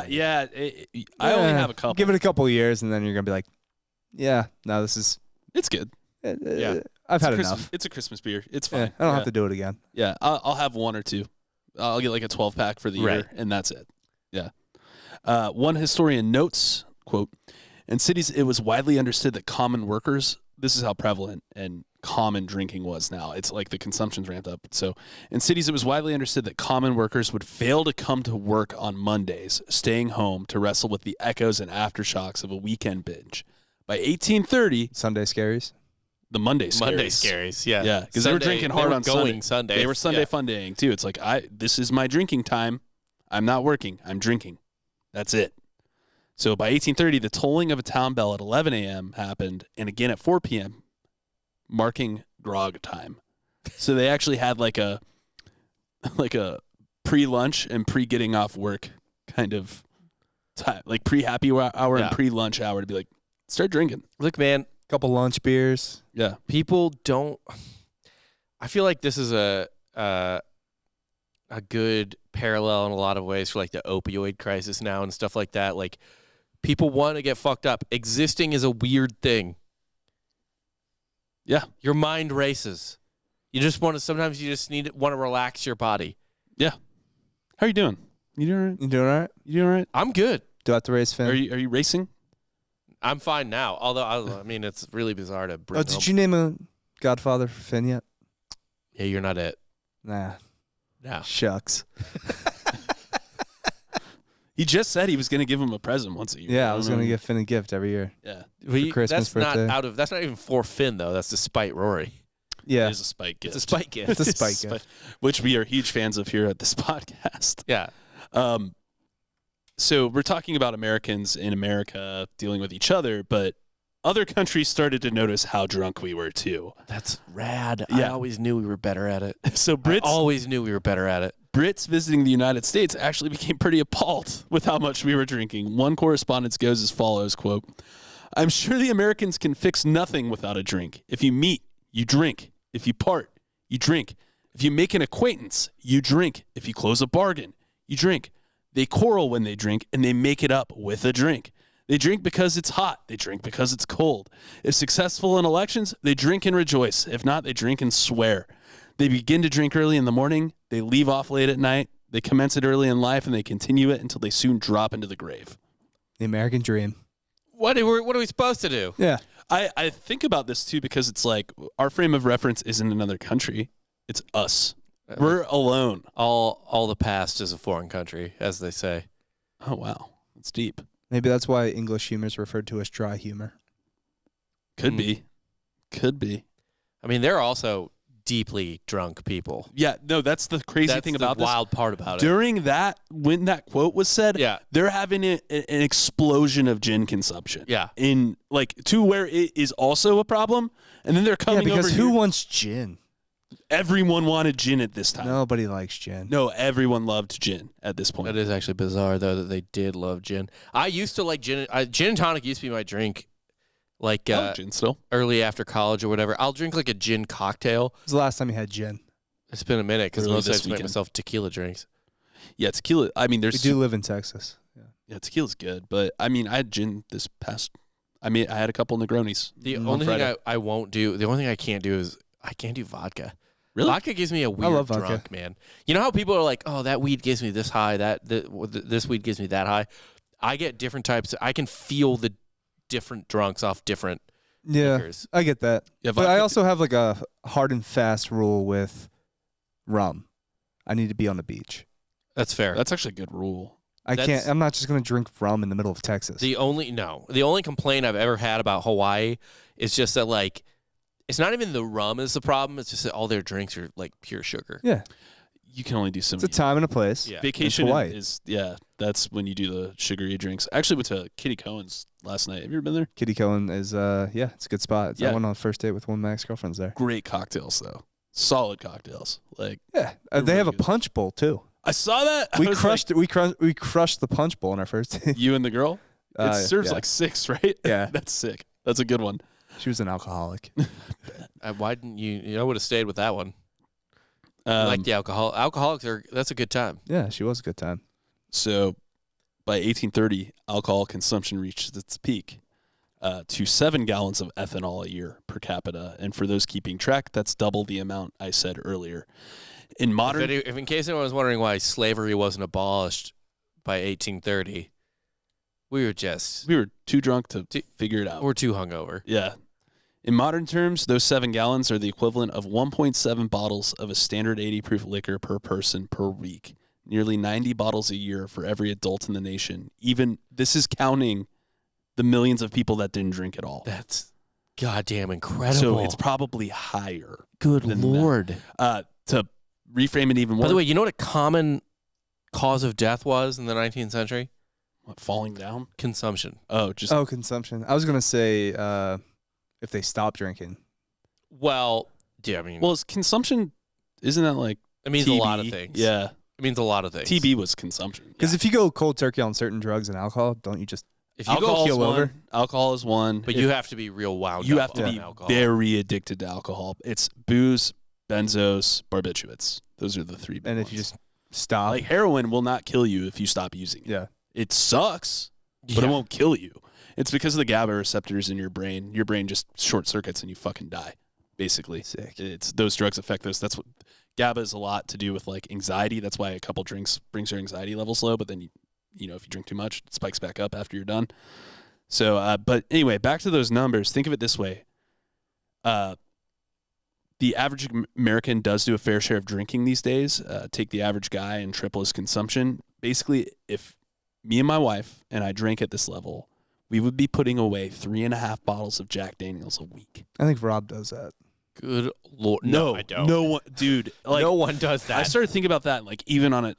I only have a couple. Give it a couple of years, and then you're gonna be like, "Yeah, no, this is." It's good. I've had Christmas, enough. It's a Christmas beer. It's fine. I don't have to do it again. Yeah, I'll have 1 or 2. I'll get like a 12-pack for the year, Right. and that's it. Yeah. One historian notes, quote, "In cities, it was widely understood that common workers," this is how prevalent and common drinking was now. It's like the consumption's ramped up. So in cities, it was widely understood that common workers would fail to come to work on Mondays, staying home to wrestle with the echoes and aftershocks of a weekend binge. By 1830, Sunday scaries. the Monday scaries. Monday scaries, yeah. Yeah, because they were drinking hard on going Sunday. They were Sunday fun daying too. It's like, this is my drinking time. I'm not working. I'm drinking. That's it. So by 1830, the tolling of a town bell at 11 a.m. happened, and again at 4 p.m., marking grog time. So they actually had like a pre-lunch and pre-getting off work kind of time, like pre-happy hour and pre-lunch hour to be like, start drinking. Look, man, Couple lunch beers. Yeah. people don't. I feel like this is a good parallel in a lot of ways for like the opioid crisis now and stuff like that. Like people want to get fucked up. Existing is a weird thing. Yeah. Your mind races. You just want to. Sometimes you just want to relax your body. Yeah. How are you doing? You doing all right? You doing all right? You doing all right? I'm good. Do I have to raise Finn? Are you racing? I'm fine now. Although I mean, it's really bizarre to bring. Did you name a godfather for Finn yet? Yeah, you're not it. Nah. No. Shucks. He just said he was going to give him a present once a year. Yeah, I was gonna give Finn a gift every year. Yeah. For Christmas, birthday. That's not even for Finn though. That's to spite Rory. Yeah. It is a spike gift. It's a spite gift. It's a spike gift. Which we are huge fans of here at this podcast. Yeah. So we're talking about Americans in America dealing with each other, but other countries started to notice how drunk we were too. That's rad. Yeah. I always knew we were better at it. So I always knew we were better at it. Brits visiting the United States actually became pretty appalled with how much we were drinking. One correspondence goes as follows, quote, I'm sure the Americans can fix nothing without a drink. If you meet, you drink. If you part, you drink. If you make an acquaintance, you drink. If you close a bargain, you drink. They quarrel when they drink, and they make it up with a drink. They drink because it's hot. They drink because it's cold. If successful in elections, they drink and rejoice. If not, they drink and swear. They begin to drink early in the morning. They leave off late at night. They commence it early in life, and they continue it until they soon drop into the grave. The American dream. What are we supposed to do? Yeah. I think about this, too, because it's like our frame of reference isn't another country. It's us. We're alone. All the past is a foreign country, as they say. Oh, wow. That's deep. Maybe that's why English humor is referred to as dry humor. Could be. Could be. I mean, they're also deeply drunk people. Yeah, no, that's the crazy thing about this. this. Wild part about it. During that, when that quote was said, yeah, they're having an explosion of gin consumption. Yeah. In like to where it is also a problem. And then they're coming over because who here. wants gin? Everyone wanted gin at this time. Nobody likes gin. No, everyone loved gin at this point. That is actually bizarre, though, that they did love gin. I used to like gin. Gin and tonic used to be my drink. Like gin still? Early after college or whatever. I'll drink like a gin cocktail. When was the last time you had gin? It's been a minute because Early most I this just make weekend. myself tequila drinks. Yeah, tequila. I mean, We do live in Texas. Yeah, tequila's good. But, I mean, I had gin this past... I had a couple Negronis. The only thing I won't do, the only thing I can't do is I can't do vodka. Really? Vodka gives me a weird love vodka. drunk, man. You know how people are like, oh, that weed gives me this high, this weed gives me that high? I get different types. I can feel the different drunks off different liquors. I get that. Yeah, But I also have like a hard and fast rule with rum. I need to be on the beach. That's fair. That's actually a good rule. I'm not just going to drink rum in the middle of Texas. The only complaint I've ever had about Hawaii is just that, like, it's not even the rum is the problem. It's just that all their drinks are like pure sugar. Yeah. You can only do so It's many. a time and a place. Yeah. Vacation It's Hawaii. is, that's when you do the sugary drinks. I actually went to Kitty Cohen's last night. Have you ever been there? Kitty Cohen is, it's a good spot. I went on a first date with one of my ex-girlfriends there. Great cocktails, though. Solid cocktails. Like, Yeah. They're They have really a good. punch bowl, too. I saw that. I We was crushed it. We crushed the punch bowl on our first date. like, you and the girl? It serves yeah. like 6, right? Yeah. That's sick. That's a good one. She was an alcoholic. Why didn't you? I would have stayed with that one. I like the alcohol. Alcoholics that's a good time. Yeah, she was a good time. So by 1830, alcohol consumption reached its peak to 7 gallons of ethanol a year per capita. And for those keeping track, that's double the amount I said earlier. In modern... If in case anyone was wondering why slavery wasn't abolished by 1830, we were too drunk to figure it out. we're too hungover. Yeah. In modern terms, those 7 gallons are the equivalent of 1.7 bottles of a standard 80 proof liquor per person per week. Nearly 90 bottles a year for every adult in the nation. Even this is counting the millions of people that didn't drink at all. That's goddamn incredible. So it's probably higher. good than lord. To reframe it even more. By the way, you know what a common cause of death was in the 19th century? What, falling down? Consumption. Oh, just Consumption. I was going to say if they stop drinking. Well, yeah, I mean, is consumption, isn't that like it means TB? a lot of things. Yeah. It means a lot of things. TB was consumption. Because if you go cold turkey on certain drugs and alcohol, don't you just If you Alcohol go is keel one. over? Alcohol is one. but you have to be real wound You up have to on be alcohol. very addicted to alcohol. It's booze, benzos, barbiturates. Those are the 3 big and if ones. you just stop. like heroin will not kill you if you stop using it. Yeah. It sucks, but it won't kill you. It's because of the GABA receptors in your brain. Your brain just short circuits and you fucking die, basically. Sick. It's those drugs affect those. That's what GABA is a lot to do with like anxiety. That's why a couple drinks brings your anxiety levels low. But then you know if you drink too much, it spikes back up after you're done. So, but anyway, back to those numbers. Think of it this way: the average American does do a fair share of drinking these days. Take the average guy and triple his consumption. Basically, if me and my wife and I drank at this level, we would be putting away 3.5 bottles of Jack Daniels a week. I think Rob does that. Good lord. No, I don't. No one, dude. Like, no one does that. I started thinking about that, like even on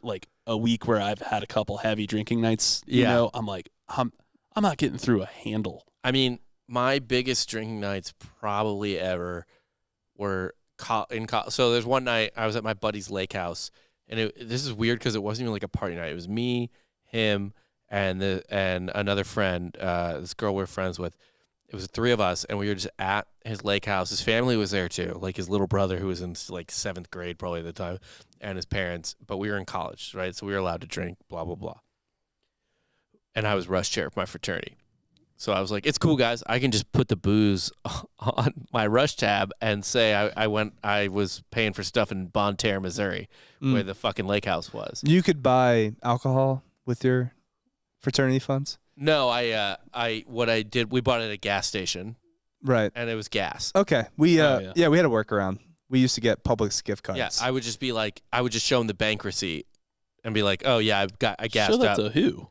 a week where I've had a couple heavy drinking nights. You Yeah. know, I'm like, I'm not getting through a handle. I mean, my biggest drinking nights probably ever were so there's one night I was at my buddy's lake house, and this is weird because it wasn't even like a party night. It was me, him, and another friend, this girl we're friends with, It was 3 of us, and we were just at his lake house. His family was there too, like his little brother who was in like 7th grade probably at the time, and his parents. But we were in college, right? So we were allowed to drink, blah, blah, blah. And I was rush chair for my fraternity. So I was like, it's cool, guys. I can just put the booze on my rush tab and say I was paying for stuff in Bonne Terre, Missouri, where the fucking lake house was. You could buy alcohol with your fraternity funds? No, what I did, we bought it at a gas station. Right. And it was gas. Okay. We we had a workaround. We used to get Publix gift cards. Yeah, I would just be like, I would just show them the bank receipt and be like, oh yeah, I gassed Show that out. to who?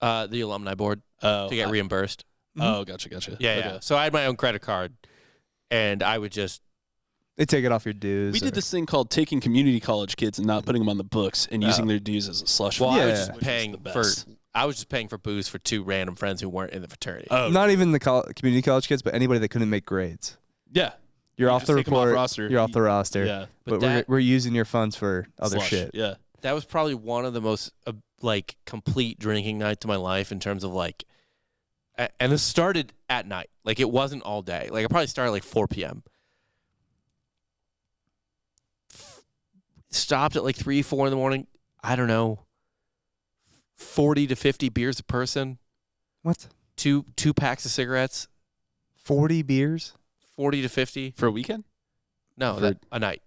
The alumni board to get reimbursed. Oh, gotcha. Yeah, Okay. yeah. So I had my own credit card, and I would just. They take it off your dues. We did this thing called taking community college kids and not putting them on the books and using their dues as a slush Well, fund. I was Yeah. just paying I was just paying for booze for 2 random friends who weren't in the fraternity. Oh, Not even the community college kids, but anybody that couldn't make grades. yeah. You're You off just the take 'em off report. roster. You're off the roster. Yeah. But But we're using your funds for other Slush. shit. Yeah. That was probably one of the most like complete drinking nights of my life in terms of like, and this started at night. Like it wasn't all day. Like it probably started like 4 p.m. Stopped at like 3, 4 in the morning. I don't know. 40 to 50 beers a person. What? Two packs of cigarettes. 40 beers? 40 to 50. For a weekend? No, a night.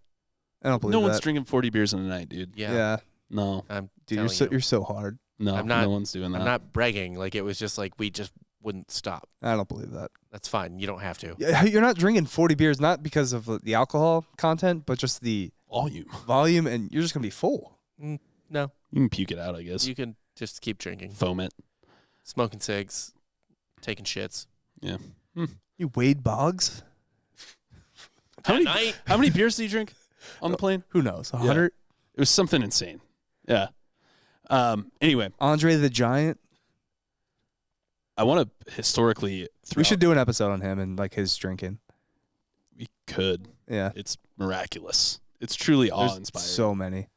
I don't believe No that. one's drinking 40 beers in a night, dude. Yeah. No. I'm Dude, telling you're so hard. No. I'm not- no one's doing that. I'm not bragging. Like it was just like we just wouldn't stop. I don't believe that. That's fine. You don't have to. Yeah, you're not drinking 40 beers, not because of the alcohol content, but just the Volume. volume, and you're just going to be full. No, You can puke it out, I guess. you can just keep drinking, Foam it. smoking cigs, taking shits. Yeah. You Wade Boggs? How At many, night? how many beers did you drink on the plane? Who knows? 100? It was something insane. Yeah. Anyway, Andre the Giant? I want to historically. We should do an episode on him and like his drinking. We could. Yeah. It's miraculous. It's truly There's awe-inspiring. so many.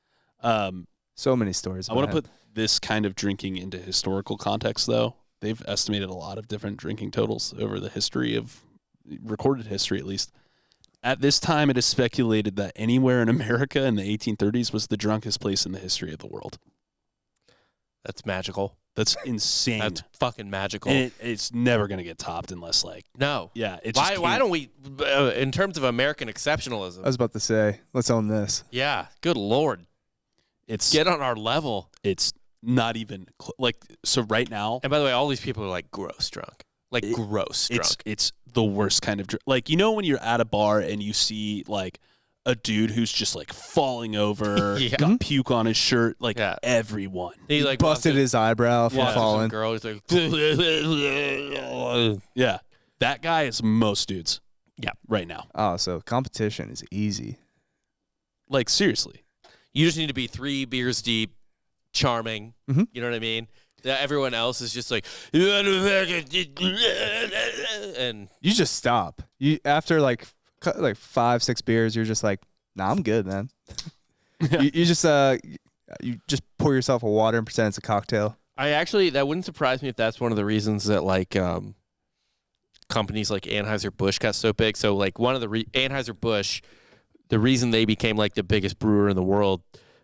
Um, So many stories. I want about to put this kind of drinking into historical context, though. They've estimated a lot of different drinking totals over the history of recorded history, at least. At this time, it is speculated that anywhere in America in the 1830s was the drunkest place in the history of the world. That's magical. That's insane. That's fucking magical. And it's never going to get topped unless, like, No. yeah. It Why? just Why can't- don't we? In terms of American exceptionalism. I was about to say, let's own this. Yeah. Good Lord. It's Get on our level. it's not even like so. Right now, And by the way, all these people are like gross drunk. Like gross drunk. it's the worst kind of like, you know, when you're at a bar and you see like a dude who's just like falling over, Yeah. got puke on his shirt, like Yeah. everyone. He like Busted his eyebrow from walks up to some falling. girl. He's like, Yeah, that guy is most dudes. Yeah. right now. Oh, so competition is easy. Like seriously, you just need to be 3 beers deep, charming. Mhm. You know what I mean? Everyone else is just like, and You just stop. You after like 5-6 beers, you're just like, nah, I'm good, man. you just pour yourself a water and pretend it's a cocktail. that wouldn't surprise me if that's one of the reasons that like companies like Anheuser-Busch got so big. So like one of the Anheuser-Busch, the reason they became like the biggest brewer in the world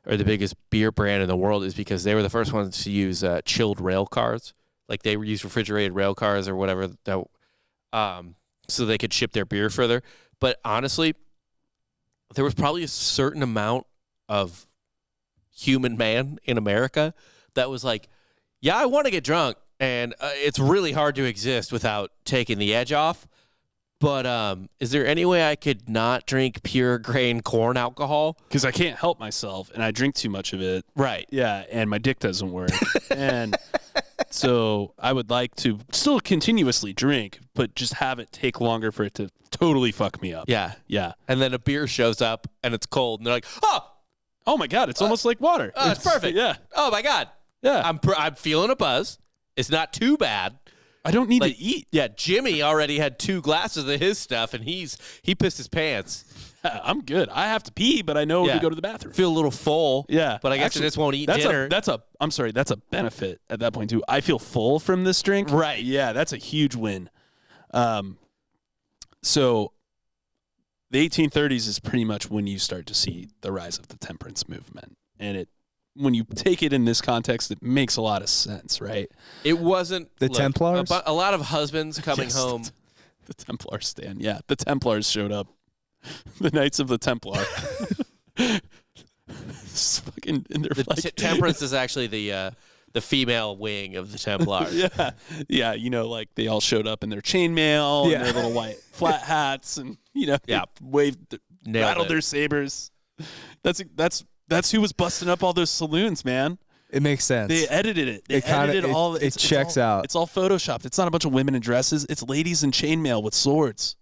or the biggest beer brand in the world is because they were the first ones to use chilled rail cars. Like they used refrigerated rail cars or whatever that, so they could ship their beer further. But honestly, there was probably a certain amount of human man in America that was like, yeah, I want to get drunk, and it's really hard to exist without taking the edge off. But is there any way I could not drink pure grain corn alcohol? because I can't help myself and I drink too much of it. Right. Yeah, and my dick doesn't work. And so I would like to still continuously drink, but just have it take longer for it to totally fuck me up. Yeah. Yeah. And then a beer shows up, and it's cold, and they're like, Oh my God, it's almost like water. it's perfect. Yeah. oh, my God. Yeah. I'm feeling a buzz. It's not too bad. I don't need Like, to eat. Yeah, Jimmy already had 2 glasses of his stuff, and he pissed his pants. I'm good. I have to pee, but I know Yeah. to go to the bathroom. Feel a little full. Yeah. But I guess Actually, I just won't eat that's dinner. that's a benefit at that point too. I feel full from this drink. Right. Yeah, that's a huge win. So the 1830s is pretty much when you start to see the rise of the temperance movement. And when you take it in this context, it makes a lot of sense, right? It wasn't The Templars? A lot of husbands coming home. The Templar stand. Yeah, the Templars showed up. The Knights of the Templar. It's fucking in their Temperance is actually the female wing of the Templars. Yeah. You know, like they all showed up in their chainmail and their little white flat hats, and rattled their sabers. That's who was busting up all those saloons, man. It makes sense. They edited it. It checks out. It's all photoshopped. It's not a bunch of women in dresses. It's ladies in chainmail with swords.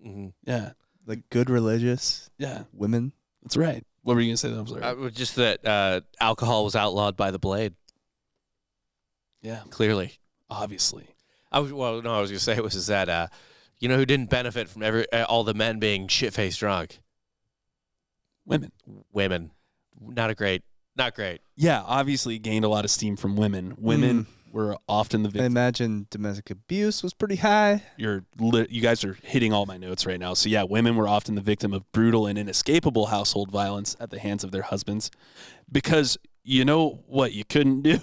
Mm-hmm. Yeah, like good religious. Women. That's right. What were you gonna say? I'm sorry. Just that alcohol was outlawed by the blade. Yeah, clearly, obviously. I was gonna say that you know who didn't benefit from all the men being shit-faced drunk? Women. Not great. Yeah, obviously gained a lot of steam from women. Women were often the victim. I imagine domestic abuse was pretty high. You guys are hitting all my notes right now. So yeah, women were often the victim of brutal and inescapable household violence at the hands of their husbands. Because you know what you couldn't do?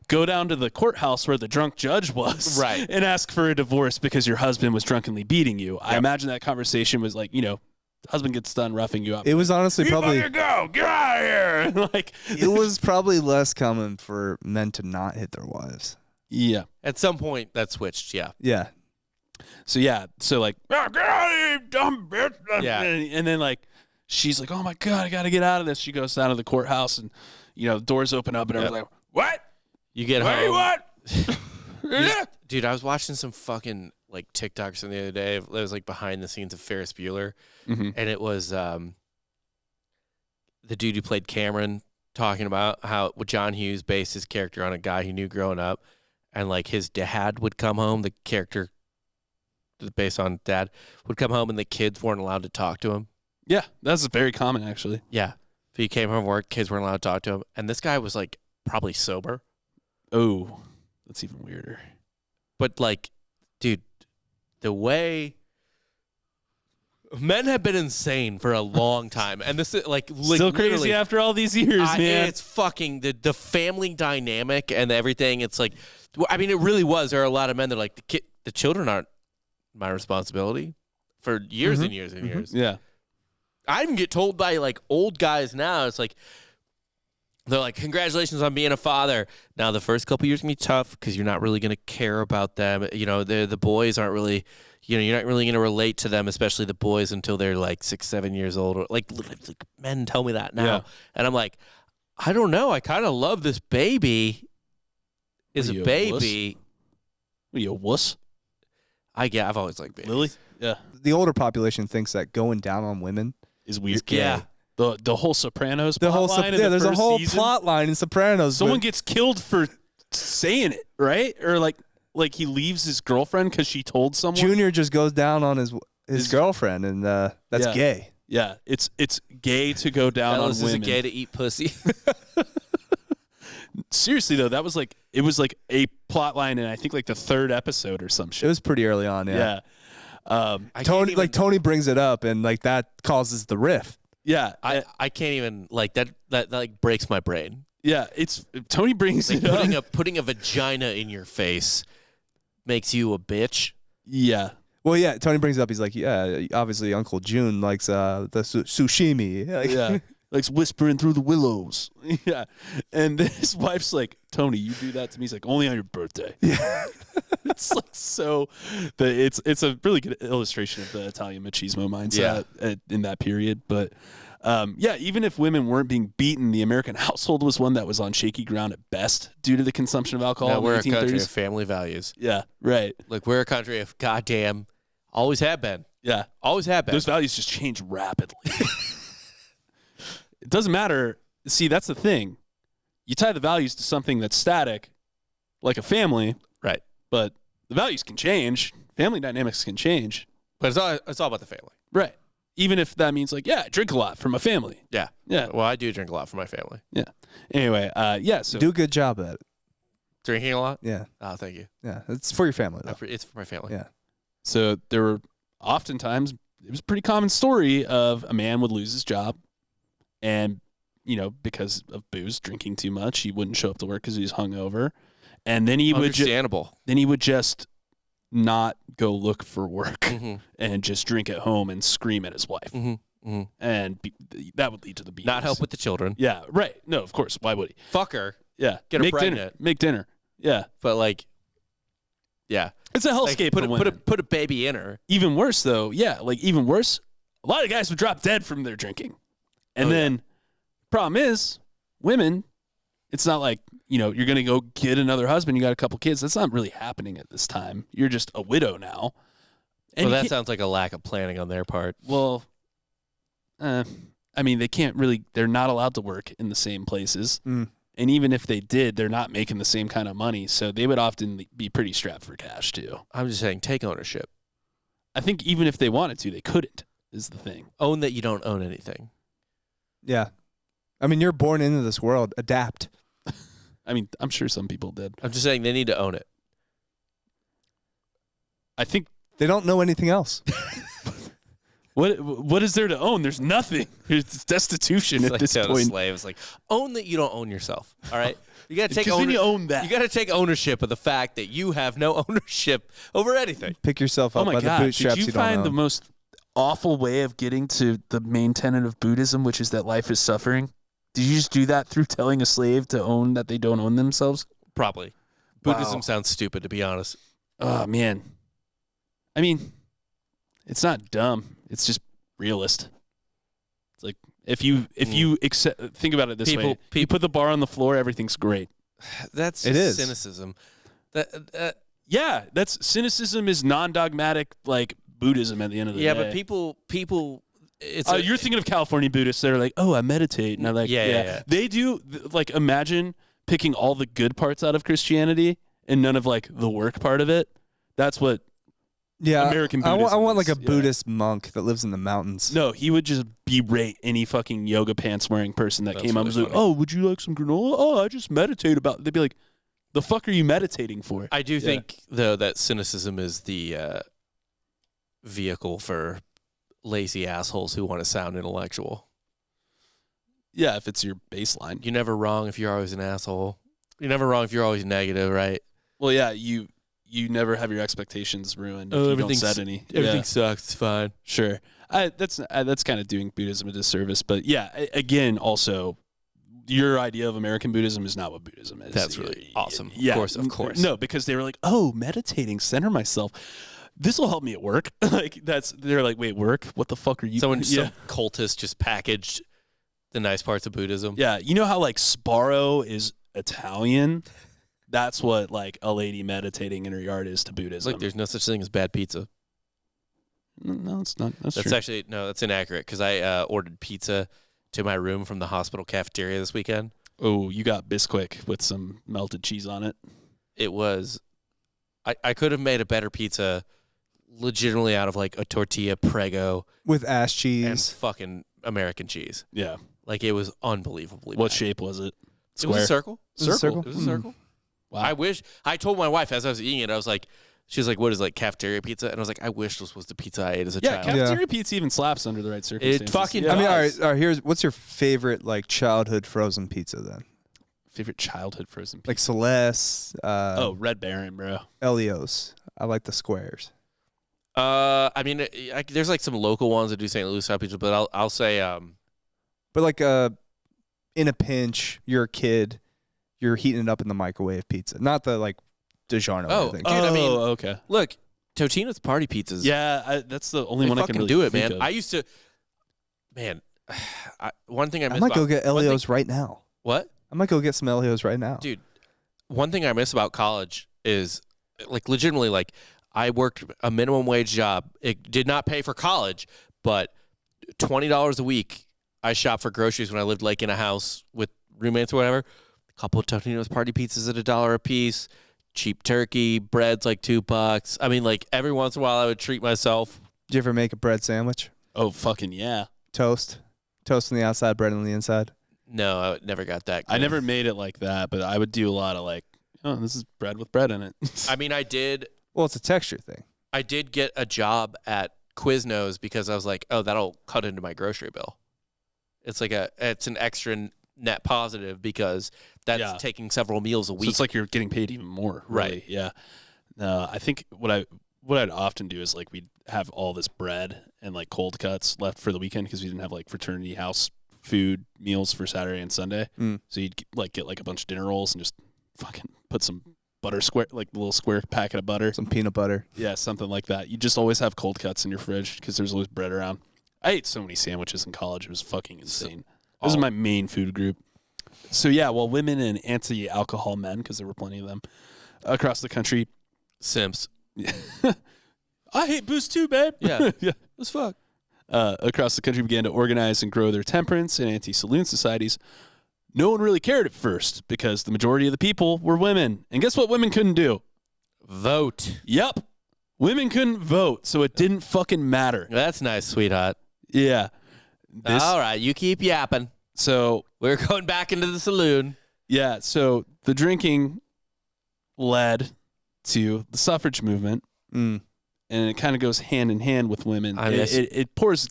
Go down to the courthouse where the drunk judge was, right, and ask for a divorce because your husband was drunkenly beating you. Yep. I imagine that conversation was like, husband gets done roughing you up. It was honestly probably go, get out of here. It was probably less common for men to not hit their wives. Yeah, at some point that switched. Yeah. So get out of here, you dumb bitch. Yeah, and then she's like, oh my god, I gotta get out of this. She goes down to the courthouse, and doors open up, and everyone's like, what? You get home. What? Dude, I was watching some fucking TikToks the other day. It was behind the scenes of Ferris Bueller, and it was the dude who played Cameron talking about how John Hughes based his character on a guy he knew growing up, and his dad would come home. The character based on dad would come home, and the kids weren't allowed to talk to him. Yeah, that's very common actually. Yeah, if he came home from work, kids weren't allowed to talk to him, and this guy was probably sober. Oh, that's even weirder. But dude, the way men have been insane for a long time, and this is still crazy after all these years, man. It's fucking the family dynamic and everything. It's it really was. There are a lot of men that are the children aren't my responsibility for years and years and years. Yeah, I even get told by old guys now. It's they're like, congratulations on being a father. Now, the first couple years can be tough because you're not really going to care about them. The boys aren't really, you're not really going to relate to them, especially the boys, until they're 6, 7 years old. Or men tell me that now. Yeah. And I'm like, I don't know. I kind of love this baby. Is a baby. Are you a wuss? I've always liked babies. Lily? Yeah. The older population thinks that going down on women is weird. Yeah. The whole Sopranos there's a whole season. plot line in Sopranos. Someone gets killed for saying it, right? Or he leaves his girlfriend because she told someone. Junior just goes down on his girlfriend, and that's gay. Yeah, it's gay to go down on women. Is it gay to eat pussy? Seriously though, that was it was a plot line in I think the third episode or some shit. It was pretty early on. Yeah. Tony brings it up, and that causes the rift. Yeah, I can't even that breaks my brain. Yeah, it's Tony brings it up. Putting a vagina in your face makes you a bitch. Yeah. Well, yeah, Tony brings it up. He's like, yeah, obviously Uncle June likes the sushimi. Yeah, likes whispering through the willows. Yeah, and his wife's like, Tony, you do that to me. He's like, only on your birthday. Yeah. It's it's a really good illustration of the Italian machismo mindset in that period. But even if women weren't being beaten, the American household was one that was on shaky ground at best due to the consumption of alcohol. We're in the 1830s. A country of family values. Yeah, right. We're a country of goddamn, always have been. Yeah, always have been. Those values just change rapidly. It doesn't matter. See, that's the thing. You tie the values to something that's static, like a family. Right. But the values can change. Family dynamics can change. But it's all about the family. Right. Even if that means I drink a lot for my family. Yeah. Yeah. Well, I do drink a lot for my family. Yeah. Anyway, so do a good job at it. Drinking a lot? Yeah. Oh, thank you. Yeah. It's for your family, though. It's for my family. Yeah. So there were oftentimes, it was a pretty common story of a man would lose his job and, because of booze, drinking too much, he wouldn't show up to work because he was hungover. And then he would just not go look for work and just drink at home and scream at his wife. And that would lead to the beatings. Not help with the children. Yeah, right. No, of course. Why would he? Fuck her. Yeah. Get her pregnant. Make dinner. Yeah. But yeah. It's a hellscape for women. Put a baby in her. Even worse, though. Yeah, even worse. A lot of guys would drop dead from their drinking. And then problem is, women, it's not like, you're going to go get another husband. You got a couple kids. That's not really happening at this time. You're just a widow now. And that sounds like a lack of planning on their part. Well, they can't really, they're not allowed to work in the same places. And even if they did, they're not making the same kind of money. So they would often be pretty strapped for cash, too. I'm just saying, take ownership. I think even if they wanted to, they couldn't, is the thing. Own that you don't own anything. Yeah. You're born into this world. Adapt. I'm sure some people did. I'm just saying they need to own it. I think they don't know anything else. What is there to own? There's nothing. It's destitution at this point. Slave. It's like, own that you don't own yourself. All right, you got to take then you own that. You got to take ownership of the fact that you have no ownership over anything. Pick yourself up by the bootstraps. Did you find the most awful way of getting to the main tenet of Buddhism, which is that life is suffering? Did you just do that through telling a slave to own that they don't own themselves? Probably. Buddhism sounds stupid, to be honest. Oh man, it's not dumb. It's just realist. It's like if you think about it this way, you put the bar on the floor, everything's great. That's cynicism. Yeah, that's cynicism is non-dogmatic like Buddhism at the end of the day. Yeah, but people. You're thinking of California Buddhists that are like, oh, I meditate, and I like, yeah. They do like imagine picking all the good parts out of Christianity and none of like the work part of it. That's what. Yeah, American Buddhism I want like a Buddhist monk that lives in the mountains. No, he would just berate any fucking yoga pants wearing person that came up and was like, oh, would you like some granola? Oh, I just meditate about it. They'd be like, the fuck are you meditating for? I do think, though, that cynicism is the vehicle for lazy assholes who want to sound intellectual. Yeah, if it's your baseline. You're never wrong if you're always an asshole. You're never wrong if you're always negative, right? Well, yeah, you never have your expectations ruined if you don't set any. Everything sucks. It's fine. Sure. That's kind of doing Buddhism a disservice. But yeah, again, also, your idea of American Buddhism is not what Buddhism is. That's really awesome. Yeah, Of course. No, because they were like, oh, meditating, center myself. This will help me at work. They're like, wait, work? What the fuck are you? Some cultist just packaged the nice parts of Buddhism. Yeah, you know how like Sparrow is Italian? That's what like a lady meditating in her yard is to Buddhism. Like there's no such thing as bad pizza. No, it's not. That's true. Actually that's inaccurate because I ordered pizza to my room from the hospital cafeteria this weekend. Oh, you got Bisquick with some melted cheese on it. It was. I could have made a better pizza, legitimately out of like a tortilla Prego with ass cheese and fucking American cheese. Yeah, like it was unbelievably. What bad. shape was it? Square? It was a circle. It was a circle. Wow. I told my wife as I was eating it, I was like, she was like, what is like cafeteria pizza? And I was like, I wish this was the pizza I ate as a child. Cafeteria pizza even slaps under the right circumstances. It fucking all right, here's what's your favorite like childhood frozen pizza then? Favorite childhood frozen pizza? Like Celeste. Red Baron, bro. Elios. I like the squares. There's like some local ones that do St. Louis style pizza, but I'll say but like in a pinch, you're a kid, you're heating it up in the microwave pizza, not the like DiGiorno thing. Dude, okay. Look, Totino's party pizzas. Yeah, that's the only one I can really do it, think man. of. I used to, one thing I miss. I might go get Elios right now. What? I might go get some Elios right now, dude. One thing I miss about college is like legitimately like I worked a minimum wage job. It did not pay for college, but $20 a week. I shopped for groceries when I lived like in a house with roommates or whatever. A couple of Totino's party pizzas at $1 a piece. Cheap turkey, bread's like $2. I mean, like every once in a while I would treat myself. Did you ever make a bread sandwich? Oh, fucking yeah. Toast on the outside, bread on the inside. No, I never got that good. I never made it like that, but I would do a lot of like oh, this is bread with bread in it. I mean, Well, it's a texture thing. I did get a job at Quiznos because I was like, oh, that'll cut into my grocery bill. It's an extra net positive because that's taking several meals a week. So it's like you're getting paid even more. Really. Right. Yeah. I think what I'd often do is like we'd have all this bread and like cold cuts left for the weekend because we didn't have like fraternity house food meals for Saturday and Sunday. So you'd get like a bunch of dinner rolls and just fucking put some butter square, like a little square packet of butter. Some peanut butter. Yeah, something like that. You just always have cold cuts in your fridge because there's always bread around. I ate so many sandwiches in college. It was fucking insane. This is my main food group. So yeah, well, women and anti-alcohol men, because there were plenty of them across the country. Simps. I hate booze too, babe. Yeah. Yeah. As fuck. Across the country began to organize and grow their temperance and anti-saloon societies. No one really cared at first because the majority of the people were women. And guess what women couldn't do? Vote. Yep. Women couldn't vote, so it didn't fucking matter. That's nice, sweetheart. Yeah. All right, you keep yapping. So We're going back into the saloon. yeah, so the drinking led to the suffrage movement, and it kind of goes hand in hand with women. It pours.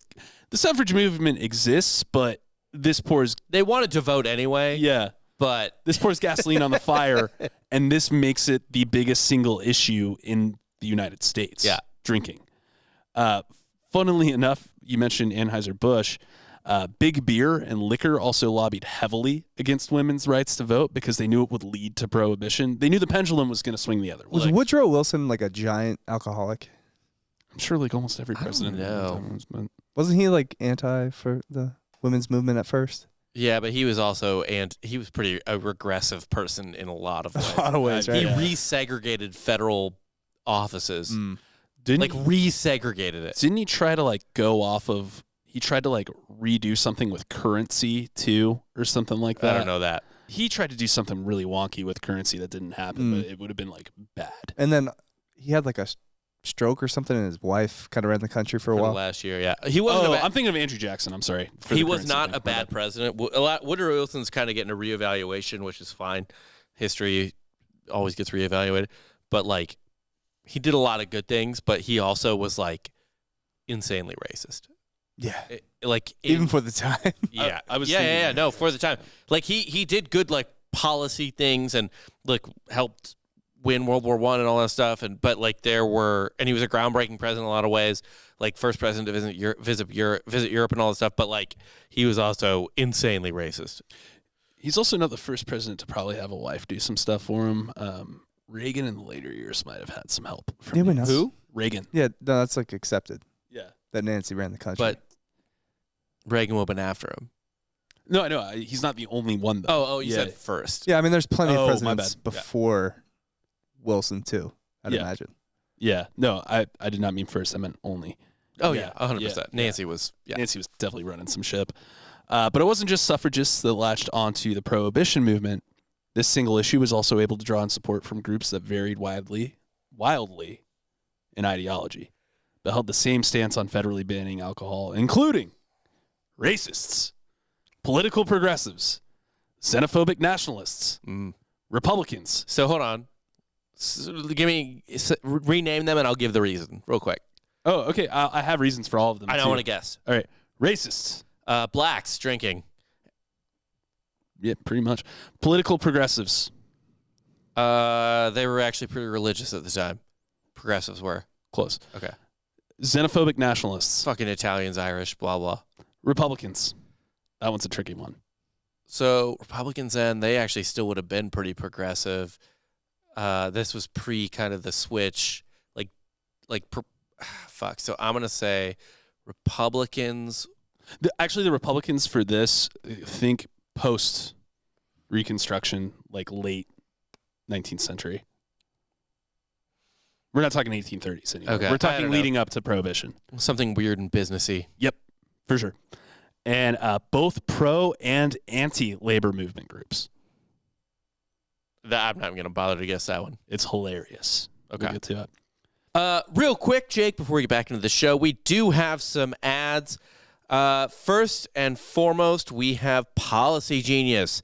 The suffrage movement exists, but this pours. They wanted to vote anyway. Yeah, but this pours gasoline on the fire, and this makes it the biggest single issue in the United States. Yeah, drinking. Funnily enough, you mentioned Anheuser-Busch. Big beer and liquor also lobbied heavily against women's rights to vote because they knew it would lead to prohibition. They knew the pendulum was going to swing the other way. Was Woodrow Wilson like a giant alcoholic? I'm sure like almost every president. Wasn't he like anti for the women's movement at first? yeah, but he was also he was pretty a regressive person in a lot of ways. A lot of ways, right? He resegregated federal offices. Didn't resegregated it. Didn't he try to like go off of? He tried to like redo something with currency too, or something like that. I don't know that. He tried to do something really wonky with currency that didn't happen, but it would have been like bad. And then he had like a stroke or something, and his wife kind of ran the country for a while. Last year, yeah. He wasn't. I'm thinking of Andrew Jackson. I'm sorry. He was not a bad president. Woodrow Wilson's kind of getting a reevaluation, which is fine. History always gets reevaluated, but like he did a lot of good things, but he also was like insanely racist. Yeah, even for the time. Yeah, I was. No, for the time. Like he did good like policy things and like helped win World War I and all that stuff. But like he was a groundbreaking president in a lot of ways. Like first president to visit Europe and all that stuff. But like he was also insanely racist. He's also not the first president to probably have a wife do some stuff for him. Reagan in the later years might have had some help from him. Who? Reagan. Yeah, no, that's like accepted. Yeah. That Nancy ran the country. But Reagan would have been after him. No, I know. He's not the only one, though. Oh, you said first. Yeah, I mean, there's plenty of my presidents bad. before Wilson, too, I'd imagine. Yeah. No, I did not mean first. I meant only. Oh, yeah, 100%. Yeah. Nancy was definitely running some ship. But it wasn't just suffragists that latched onto the prohibition movement. This single issue was also able to draw in support from groups that varied wildly in ideology, but held the same stance on federally banning alcohol, including racists, political progressives, xenophobic nationalists, Republicans. So hold on. Rename them and I'll give the reason real quick. Oh, okay. I have reasons for all of them. I don't want to guess. All right. Racists. Blacks drinking. Yeah, pretty much. Political progressives. They were actually pretty religious at the time. Progressives were. Close. Okay. Xenophobic nationalists. Fucking Italians, Irish, blah, blah. Republicans. That one's a tricky one. So Republicans then, they actually still would have been pretty progressive. This was pre kind of the switch. Fuck. So I'm going to say Republicans. The Republicans for this, think post Reconstruction, like late 19th century. We're not talking 1830s anymore. Okay. We're talking leading up to Prohibition. Something weird and businessy. Yep, for sure. And both pro and anti-labor movement groups. I'm not even going to bother to guess that one. It's hilarious. Okay. We'll get to it. Real quick, Jake, before we get back into the show, we do have some ads. First and foremost, we have Policy Genius.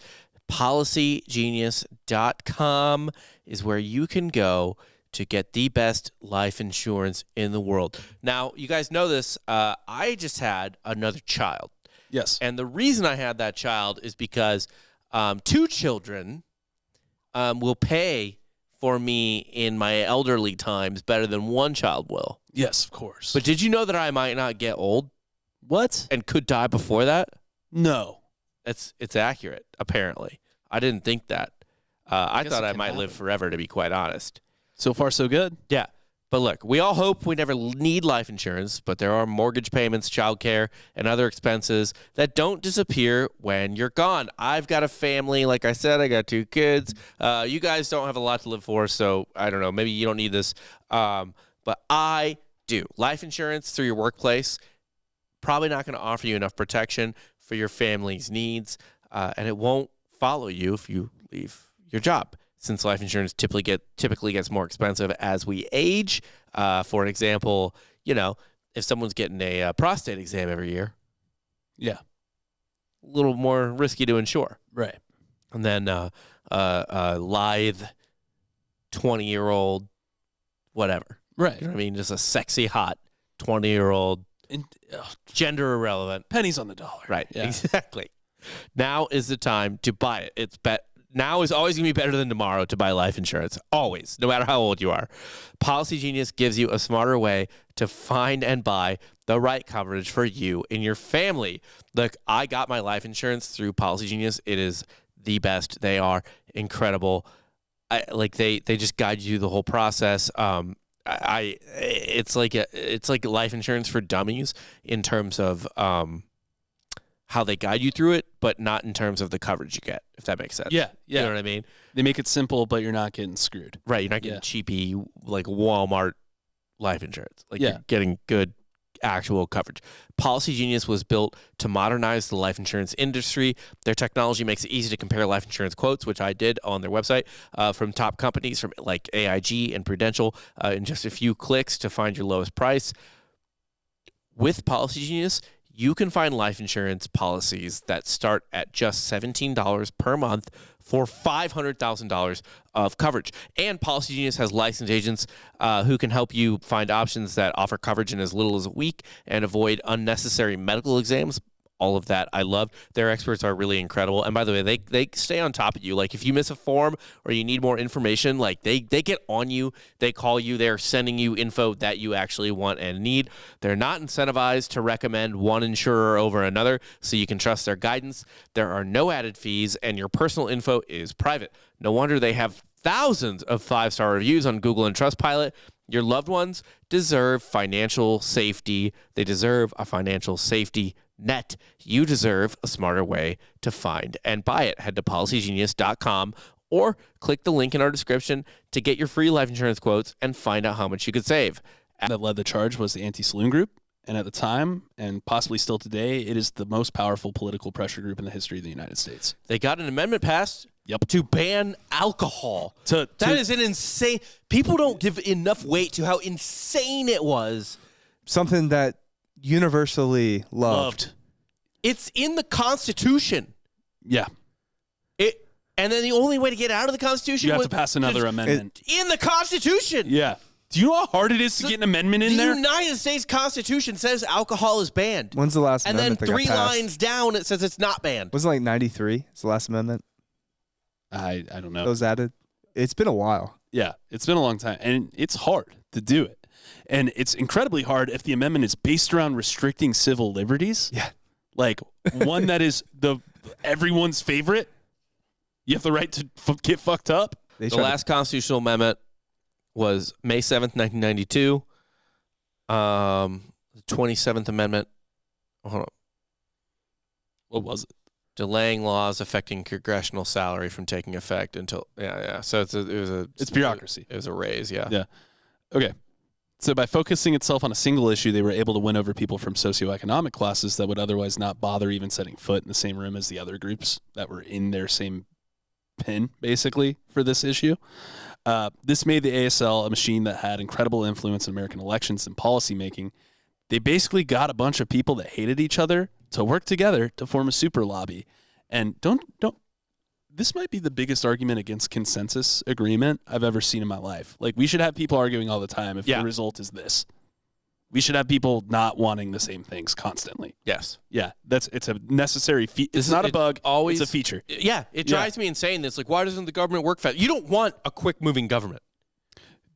PolicyGenius.com is where you can go to get the best life insurance in the world. Now, you guys know this. I just had another child. Yes. And the reason I had that child is because 2 children will pay for me in my elderly times better than 1 child will. Yes, of course. But did you know that I might not get old what? and could die before that? No. It's accurate, apparently. I didn't think that. I thought I might live forever, to be quite honest. So far, so good. Yeah. But look, we all hope we never need life insurance, but there are mortgage payments, childcare, and other expenses that don't disappear when you're gone. I've got a family. Like I said, I got 2 kids. You guys don't have a lot to live for, so I don't know. Maybe you don't need this. But I do. Life insurance through your workplace, probably not going to offer you enough protection for your family's needs, and it won't follow you if you leave your job, since life insurance typically gets more expensive as we age. For example, if someone's getting a prostate exam every year, Yeah. a little more risky to insure. Right. And then lithe 20-year-old, whatever. Right. You know what I mean? Just a sexy, hot 20-year-old, gender irrelevant. Pennies on the dollar. Right. Yeah. Exactly. Now is the time to buy it. Now is always going to be better than tomorrow to buy life insurance. Always, no matter how old you are. Policy Genius gives you a smarter way to find and buy the right coverage for you and your family. Look, I got my life insurance through Policy Genius. It is the best. They are incredible. They just guide you through the whole process. It's like life insurance for dummies in terms of how they guide you through it, but not in terms of the coverage you get, if that makes sense. Yeah. You know what I mean? They make it simple, but you're not getting screwed. Right. You're not getting cheapy, like Walmart life insurance. You're getting good actual coverage. Policy Genius was built to modernize the life insurance industry. Their technology makes it easy to compare life insurance quotes, which I did on their website, from top companies from like AIG and Prudential, in just a few clicks to find your lowest price. With Policy Genius, you can find life insurance policies that start at just $17 per month for $500,000 of coverage. And Policy Genius has licensed agents who can help you find options that offer coverage in as little as a week and avoid unnecessary medical exams. All of that I love. Their experts are really incredible. And by the way, they stay on top of you. Like if you miss a form or you need more information, like they get on you. They call you. They're sending you info that you actually want and need. They're not incentivized to recommend one insurer over another, so you can trust their guidance. There are no added fees, and your personal info is private. No wonder they have thousands of 5-star reviews on Google and Trustpilot. Your loved ones deserve financial safety. They deserve a financial safety net. You deserve a smarter way to find and buy it. Head to policygenius.com or click the link in our description to get your free life insurance quotes and find out how much you could save. That led the charge was the anti-saloon group. And at the time, and possibly still today, it is the most powerful political pressure group in the history of the United States. They got an amendment passed to ban alcohol. That is an insane... People don't give enough weight to how insane it was. Something that universally loved. It's in the Constitution. Yeah. And then the only way to get out of the Constitution... You have to pass another amendment. In the Constitution! Yeah. Do you know how hard it is to get an amendment in there? The United States Constitution says alcohol is banned. When's the last amendment that got passed? And then 3 lines down, it says it's not banned. Wasn't it like 93? It's the last amendment? I don't know. That was added? It's been a while. Yeah, it's been a long time. And it's hard to do it. And it's incredibly hard if the amendment is based around restricting civil liberties. Yeah. Like one that is everyone's favorite. You have the right to get fucked up. The last constitutional amendment was May 7th, 1992. The 27th Amendment. Hold on. What was it? Delaying laws affecting congressional salary from taking effect until So it's bureaucracy. It was a raise. Yeah. Yeah. Okay. So by focusing itself on a single issue, they were able to win over people from socioeconomic classes that would otherwise not bother even setting foot in the same room as the other groups that were in their same pen, basically, for this issue. This made the ASL a machine that had incredible influence in American elections and policymaking. They basically got a bunch of people that hated each other to work together to form a super lobby. And this might be the biggest argument against consensus agreement I've ever seen in my life. Like, we should have people arguing all the time if the result is this. We should have people not wanting the same things constantly. Yes. Yeah, it's a necessary it's not a bug, it's a feature. Yeah, it drives me insane. It's like, why doesn't the government work fast? You don't want a quick-moving government.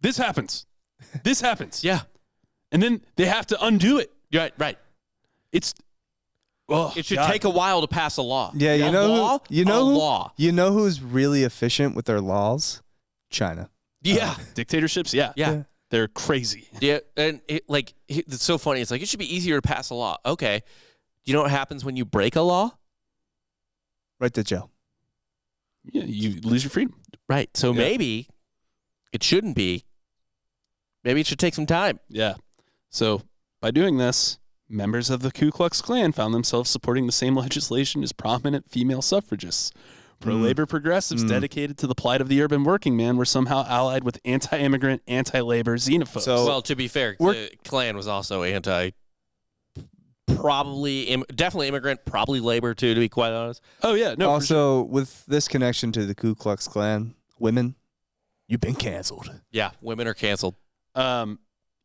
This happens. This happens. Yeah. And then they have to undo it. Right. It should take a while to pass a law. Yeah, law. You know who's really efficient with their laws? China. Yeah. Dictatorships, yeah. They're crazy. Yeah, and it's so funny. It's like, it should be easier to pass a law. Okay. Do you know what happens when you break a law? Right to jail. Yeah, you lose your freedom. Right. So maybe it shouldn't be. Maybe it should take some time. Yeah. So by doing this, members of the Ku Klux Klan found themselves supporting the same legislation as prominent female suffragists. Pro-labor progressives dedicated to the plight of the urban working man were somehow allied with anti-immigrant, anti-labor xenophobes. So, well, to be fair, the Klan was also definitely immigrant, probably labor too, to be quite honest. Oh, yeah. No. Also, with this connection to the Ku Klux Klan, women, you've been canceled. Yeah, women are canceled.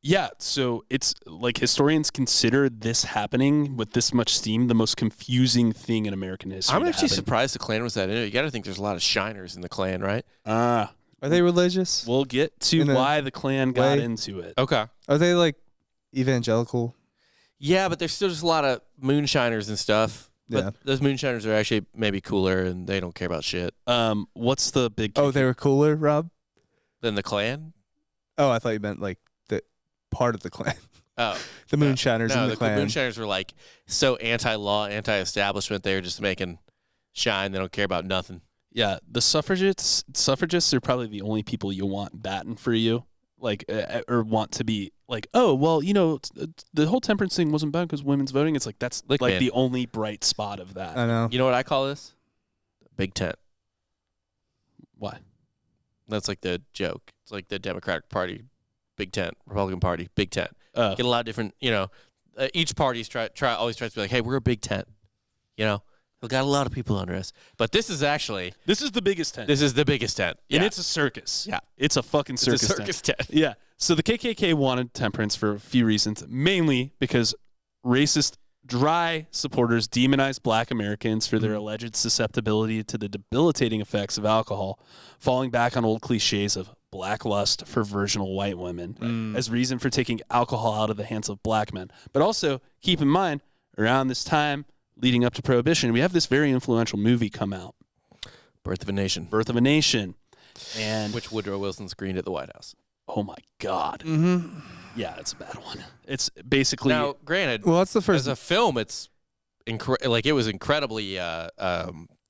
Yeah, so it's like historians consider this happening with this much steam the most confusing thing in American history. I'm actually surprised the Klan was that into it. You got to think there's a lot of shiners in the Klan, right? Are they religious? We'll get to why the Klan got into it. Okay. Are they like evangelical? Yeah, but there's still just a lot of moonshiners and stuff. But those moonshiners are actually maybe cooler, and they don't care about shit. What's the big? Oh, they were cooler, Rob? Than the Klan? Oh, I thought you meant like the part of the Klan. Oh, the moonshiners in the Klan. The moonshiners were like so anti-law, anti-establishment. They were just making shine. They don't care about nothing. Yeah, the suffragists are probably the only people you want batting for you, like, or want to be like, oh, well, you know, the whole temperance thing wasn't bad because women's voting. It's like that's like the only bright spot of that. I know. You know what I call this? Big tent. Why? That's like the joke. It's like the Democratic Party, big tent. Republican Party, big tent. Get a lot of different, you know, each party's always tries to be like, hey, we're a big tent. You know, we've got a lot of people under us. But this is the biggest tent. This is the biggest tent. And it's a circus. Yeah. It's a fucking circus, it's a circus tent. Yeah. So the KKK wanted temperance for a few reasons, mainly because racist, dry supporters demonized black Americans for their alleged susceptibility to the debilitating effects of alcohol, falling back on old cliches of black lust for virginal white women as reason for taking alcohol out of the hands of black men. But also, keep in mind, around this time leading up to Prohibition, we have this very influential movie come out. Birth of a Nation. Birth of a Nation. And which Woodrow Wilson screened at the White House. Oh, my God. Mm-hmm. Yeah, it's a bad one. It's basically... Now, granted, well, that's the first... as a film, it's it was incredibly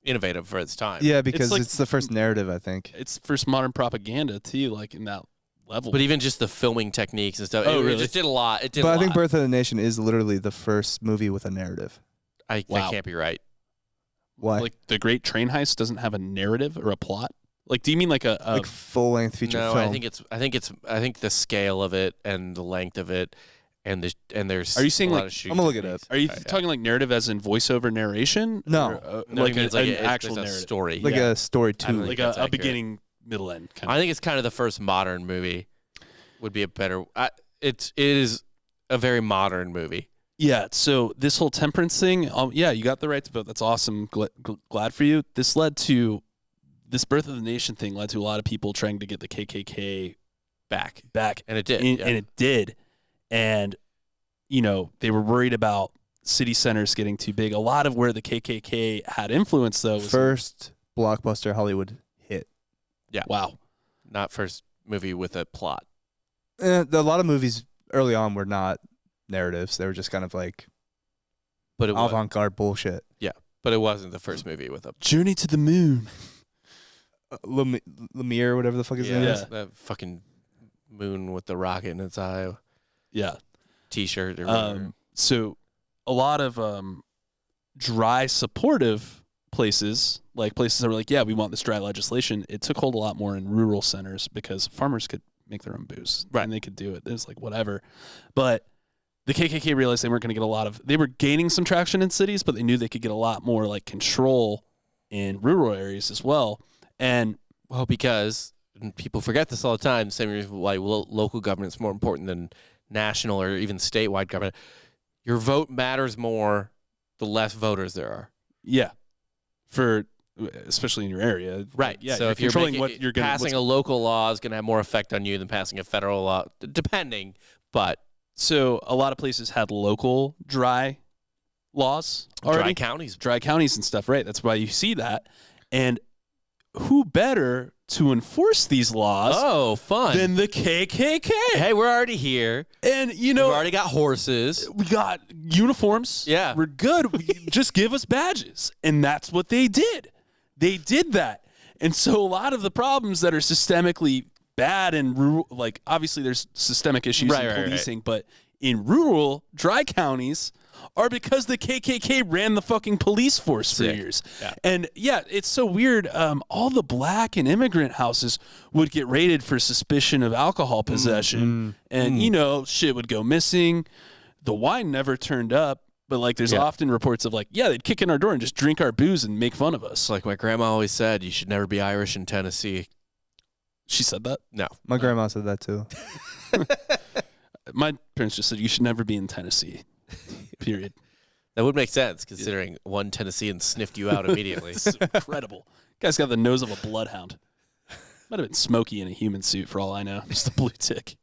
innovative for its time. Yeah, because it's the first narrative, I think. It's first modern propaganda, too, like in that level. But even just the filming techniques and stuff, it just did a lot. It did But I think Birth of the Nation is literally the first movie with a narrative. That can't be right. Why? Like The Great Train Heist doesn't have a narrative or a plot? Like, do you mean like a like full-length feature film? No, I think the scale of it and the length of it and there's Are you saying a like lot of shoot I'm gonna look it up. Are you talking like narrative as in voiceover narration? No. Or, No, like, I mean, it's an actual there's a narrative. story. Like a story too. Like a beginning, middle, end kind of. I think it's kind of the first modern movie. Would be a better. It is a very modern movie. Yeah. So this whole temperance thing. Yeah, you got the right to vote. That's awesome. Glad for you. This Birth of the Nation thing led to a lot of people trying to get the KKK back, and it did, and it did, and you know they were worried about city centers getting too big. A lot of where the KKK had influence, though, was first blockbuster Hollywood hit. Yeah, wow, not first movie with a plot. A lot of movies early on were not narratives; they were just kind of like avant-garde bullshit. Yeah, but it wasn't the first movie with a Journey to the Moon. Lemire, whatever the fuck his name is. That fucking moon with the rocket in its eye. Yeah. T-shirt or whatever. So a lot of dry supportive places, like places that were like, yeah, we want this dry legislation, it took hold a lot more in rural centers because farmers could make their own booze. Right. And they could do it. It was like whatever. But the KKK realized they weren't going to get they were gaining some traction in cities, but they knew they could get a lot more like control in rural areas as well. And Well, because and people forget this all the time. Same reason why local government's more important than national or even statewide government. Your vote matters more the less voters there are. yeah, especially in your area, Right. Yeah, So if you're controlling what you're passing a local law is going to have more effect on you than passing a federal law, depending. But so a lot of places had local dry laws already. Dry counties and stuff, right? That's why you see that. And who better to enforce these laws than the KKK? Hey, we're already here. And, we've already got horses. We got uniforms. Yeah. We're good. Just give us badges. And that's what they did. They did that. And so a lot of the problems that are systemically bad in rural, like obviously there's systemic issues in policing, but in rural, dry counties are because the KKK ran the fucking police force for years. Yeah. And yeah, it's so weird. All the black and immigrant houses would get raided for suspicion of alcohol possession. And, shit would go missing. The wine never turned up. But, like, there's often reports of, like, they'd kick in our door and just drink our booze and make fun of us. Like my grandma always said, you should never be Irish in Tennessee. She said that? No. My grandma said that too. My parents just said you should never be in Tennessee, period. That would make sense, considering one Tennessean sniffed you out immediately. It's incredible. Guy's got the nose of a bloodhound. Might have been Smokey in a human suit, for all I know. Just a blue tick.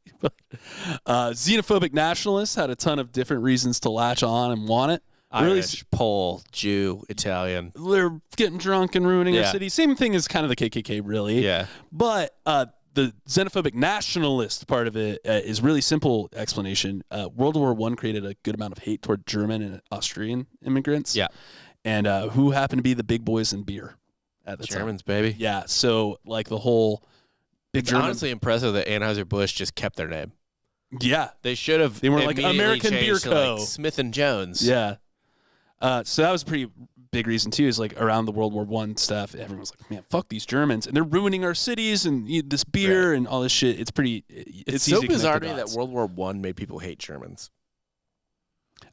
Xenophobic nationalists had a ton of different reasons to latch on and want it. Irish, Pole, Jew, Italian. They're getting drunk and ruining our city. Same thing as kind of the KKK, really. Yeah. But the xenophobic nationalist part of it is really simple explanation. World War I created a good amount of hate toward German and Austrian immigrants. Yeah. And who happened to be the big boys in beer at the Germans, time. baby. Yeah. So, like, the whole big It's German. honestly impressive that Anheuser-Busch just kept their name. Yeah. They should have. They were like immediately American Beer changed to, Co. like, Smith and Jones. Yeah. So that was a pretty big reason too. Is like around the World War I stuff, everyone was like, "Man, fuck these Germans, and they're ruining our cities and this beer and all this shit." It's pretty. It's so easy to bizarre connect to the me that dots. World War I made people hate Germans.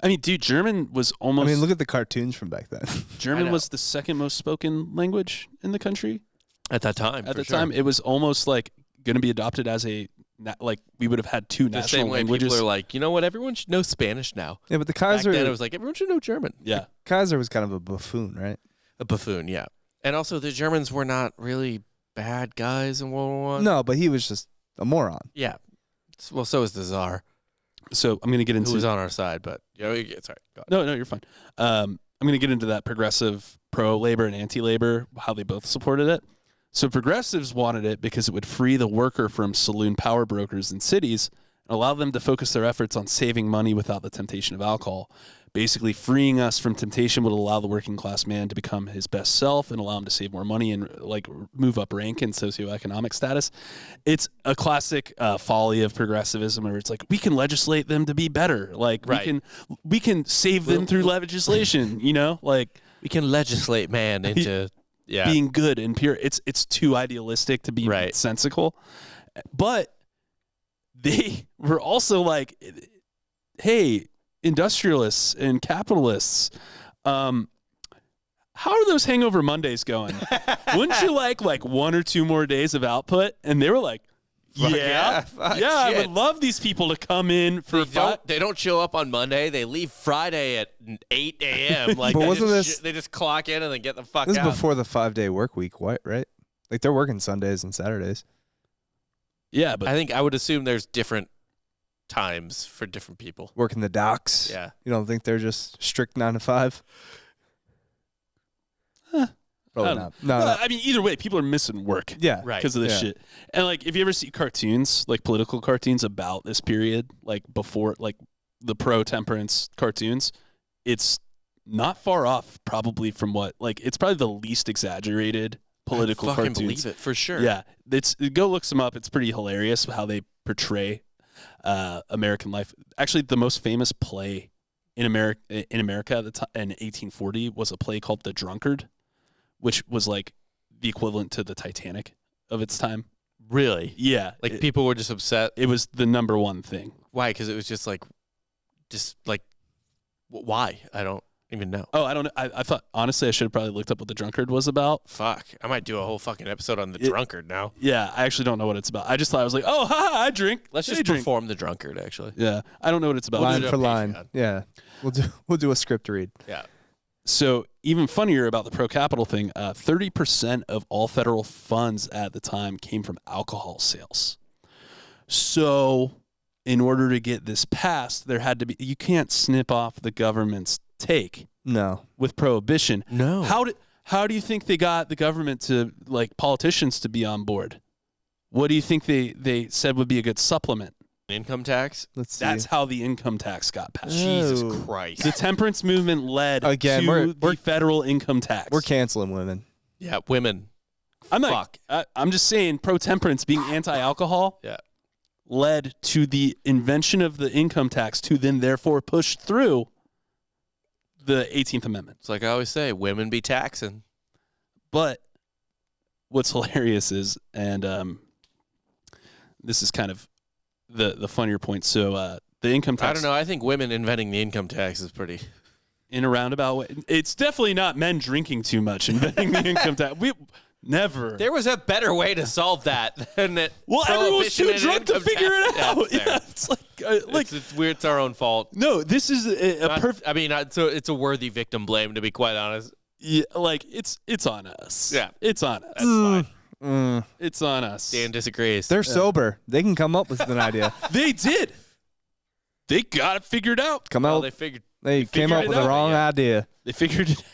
I mean, dude, German was almost. I mean, look at the cartoons from back then. German was the second most spoken language in the country At that time. at the time. It was almost like going to be adopted as like we would have had two The national same way languages. people are like, you know what? Everyone should know Spanish now. Yeah, but the Back Kaiser, then, it was like everyone should know German. Yeah. Kaiser was kind of a buffoon, right? A buffoon, yeah. And also, the Germans were not really bad guys in World War I. No, but he was just a moron. Yeah. Well, so is the Tsar, So I'm going to get who into. was on our side. But sorry. Go ahead. No, you're fine. I'm going to get into that progressive pro-labor and anti-labor, how they both supported it. So progressives wanted it because it would free the worker from saloon power brokers in cities and allow them to focus their efforts on saving money without the temptation of alcohol. Basically, freeing us from temptation would allow the working class man to become his best self and allow him to save more money and like move up rank in socioeconomic status. It's a classic folly of progressivism, where it's like we can legislate them to be better. Like we can save them through legislation. Like We can legislate man into being good and pure. It's too idealistic to be sensical. But they were also like, hey, industrialists and capitalists, how are those hangover Mondays going? Wouldn't you like 1 or 2 more days of output? And they were like, I would love these people to come in for They don't show up on Monday. They leave Friday at 8 a.m. Like, But wasn't they just clock in and then get the fuck This is out. before the 5-day work week, right? Like they're working Sundays and Saturdays. Yeah, but I think I would assume there's different times for different people. Working the docks. Yeah. You don't think they're just strict 9 to 5? Probably not. No, well, I mean, either way, people are missing work. Yeah. Right. Because of this shit. And like, if you ever see cartoons, like political cartoons about this period, like before, like the pro-temperance cartoons, it's not far off probably from what, like, it's probably the least exaggerated political I fucking cartoons. believe it for sure. Yeah. Go look some up. It's pretty hilarious how they portray American life. Actually, the most famous play in America at the time in 1840 was a play called The Drunkard, which was like the equivalent to the Titanic of its time. Really? Yeah. Like people were just upset. It was the #1 thing. Why? Because it was just like, why? I don't. even know. Oh, I don't know. I thought, honestly, I should have probably looked up what the drunkard was about. Fuck. I might do a whole fucking episode on the drunkard now. Yeah, I actually don't know what it's about. I just thought I was like, oh, haha, I drink. Let's just perform the drunkard, actually. Yeah, I don't know what it's about. Line do it for on line. Patreon. Yeah. We'll do a script read. Yeah. So even funnier about the pro-capital thing, 30% of all federal funds at the time came from alcohol sales. So in order to get this passed, there had to be, you can't snip off the government's take No. with prohibition. No. How do you think they got the government to, like, politicians to be on board? What do you think they said would be a good supplement? Income tax? Let's see. That's how the income tax got passed. Jesus Oh. Christ. The temperance movement led Again, to we're the federal income tax. We're canceling women. Yeah, women. I'm not. Fuck. I'm just saying, pro-temperance being anti-alcohol Yeah. led to the invention of the income tax, to then therefore push through the 18th Amendment. It's like I always say, women be taxing. But what's hilarious is, and this is kind of the funnier point. So the income tax. I don't know. I think women inventing the income tax is pretty. In a roundabout way, it's definitely not men drinking too much inventing the income tax. We never. There was a better way to solve that than that. Well, everyone's prohibition too and drunk to income figure tax. it out. Yeah, Yeah, it's like it's weird. It's our own fault. no. This is a perfect. I mean, it's a worthy victim blame, to be quite honest. Yeah, like it's on us. Yeah. it's on us. That's fine. It's on us. Dan disagrees. They're sober. They can come up with an idea. They did. They got it figured out. Come Well, out. they figured. They came figured up it with out, the wrong yeah. idea. They figured it out.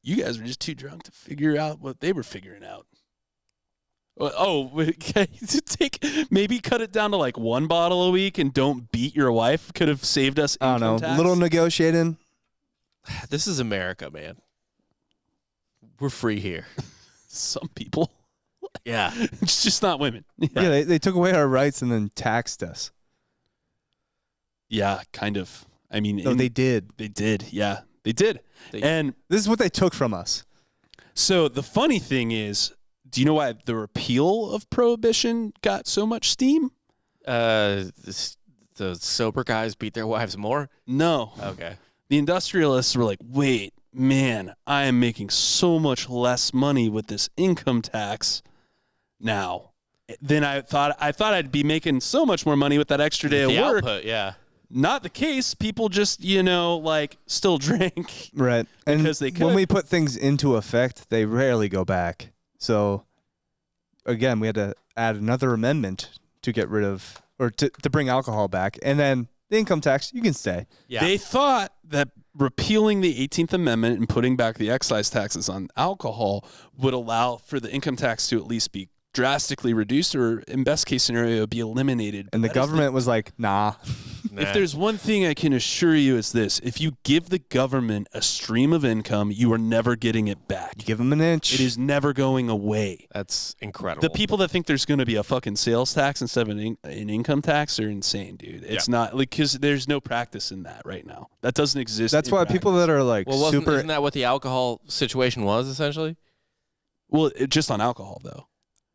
You guys were just too drunk to figure out what they were figuring out. Okay. Maybe cut it down to like one bottle a week and don't beat your wife. Could have saved us I income don't know. tax. Little negotiating. This is America, man. We're free here. Some people. Yeah. It's just not women. Yeah, they took away our rights and then taxed us. Yeah, kind of. I mean, No, they did. They did. Yeah, they did. They- And This is what they took from us. so the funny thing is, do you know why the repeal of prohibition got so much steam? The sober guys beat their wives more. No. Okay. The industrialists were like, wait, man, I am making so much less money with this income tax now than I thought. I thought I'd be making so much more money with that extra day The of work. output, yeah. Not the case. People just, like still drink. Right. And Because they when could. we put things into effect, they rarely go back. So, again, we had to add another amendment to get rid of, or to bring alcohol back. And then the income tax, you can stay. Yeah. They thought that repealing the 18th Amendment and putting back the excise taxes on alcohol would allow for the income tax to at least be drastically reduced, or in best case scenario, be eliminated. And the That is government was like, nah. If there's one thing I can assure you is this: if you give the government a stream of income, you are never getting it back. Give them an inch. It is never going away. That's incredible. The people that think there's going to be a fucking sales tax instead of an income tax are insane, dude. It's not, like, because there's no practice in that right now. That doesn't exist. That's in why practice. people that are like super. Isn't that what the alcohol situation was essentially? Well, just on alcohol, though.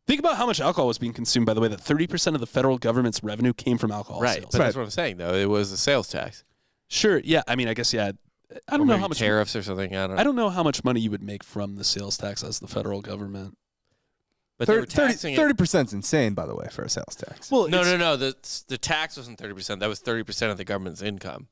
Think about how much alcohol was being consumed, by the way, that 30% of the federal government's revenue came from alcohol Right. sales. But that's what I'm saying, though. It was a sales tax. Sure, yeah. I mean, I guess, yeah. I don't Or know maybe how much tariffs or something. I don't know. I don't know how much money you would make from the sales tax as the federal government. But they were taxing 30% is insane, by the way, for a sales tax. Well, it. No. The tax wasn't 30%. That was 30% of the government's income,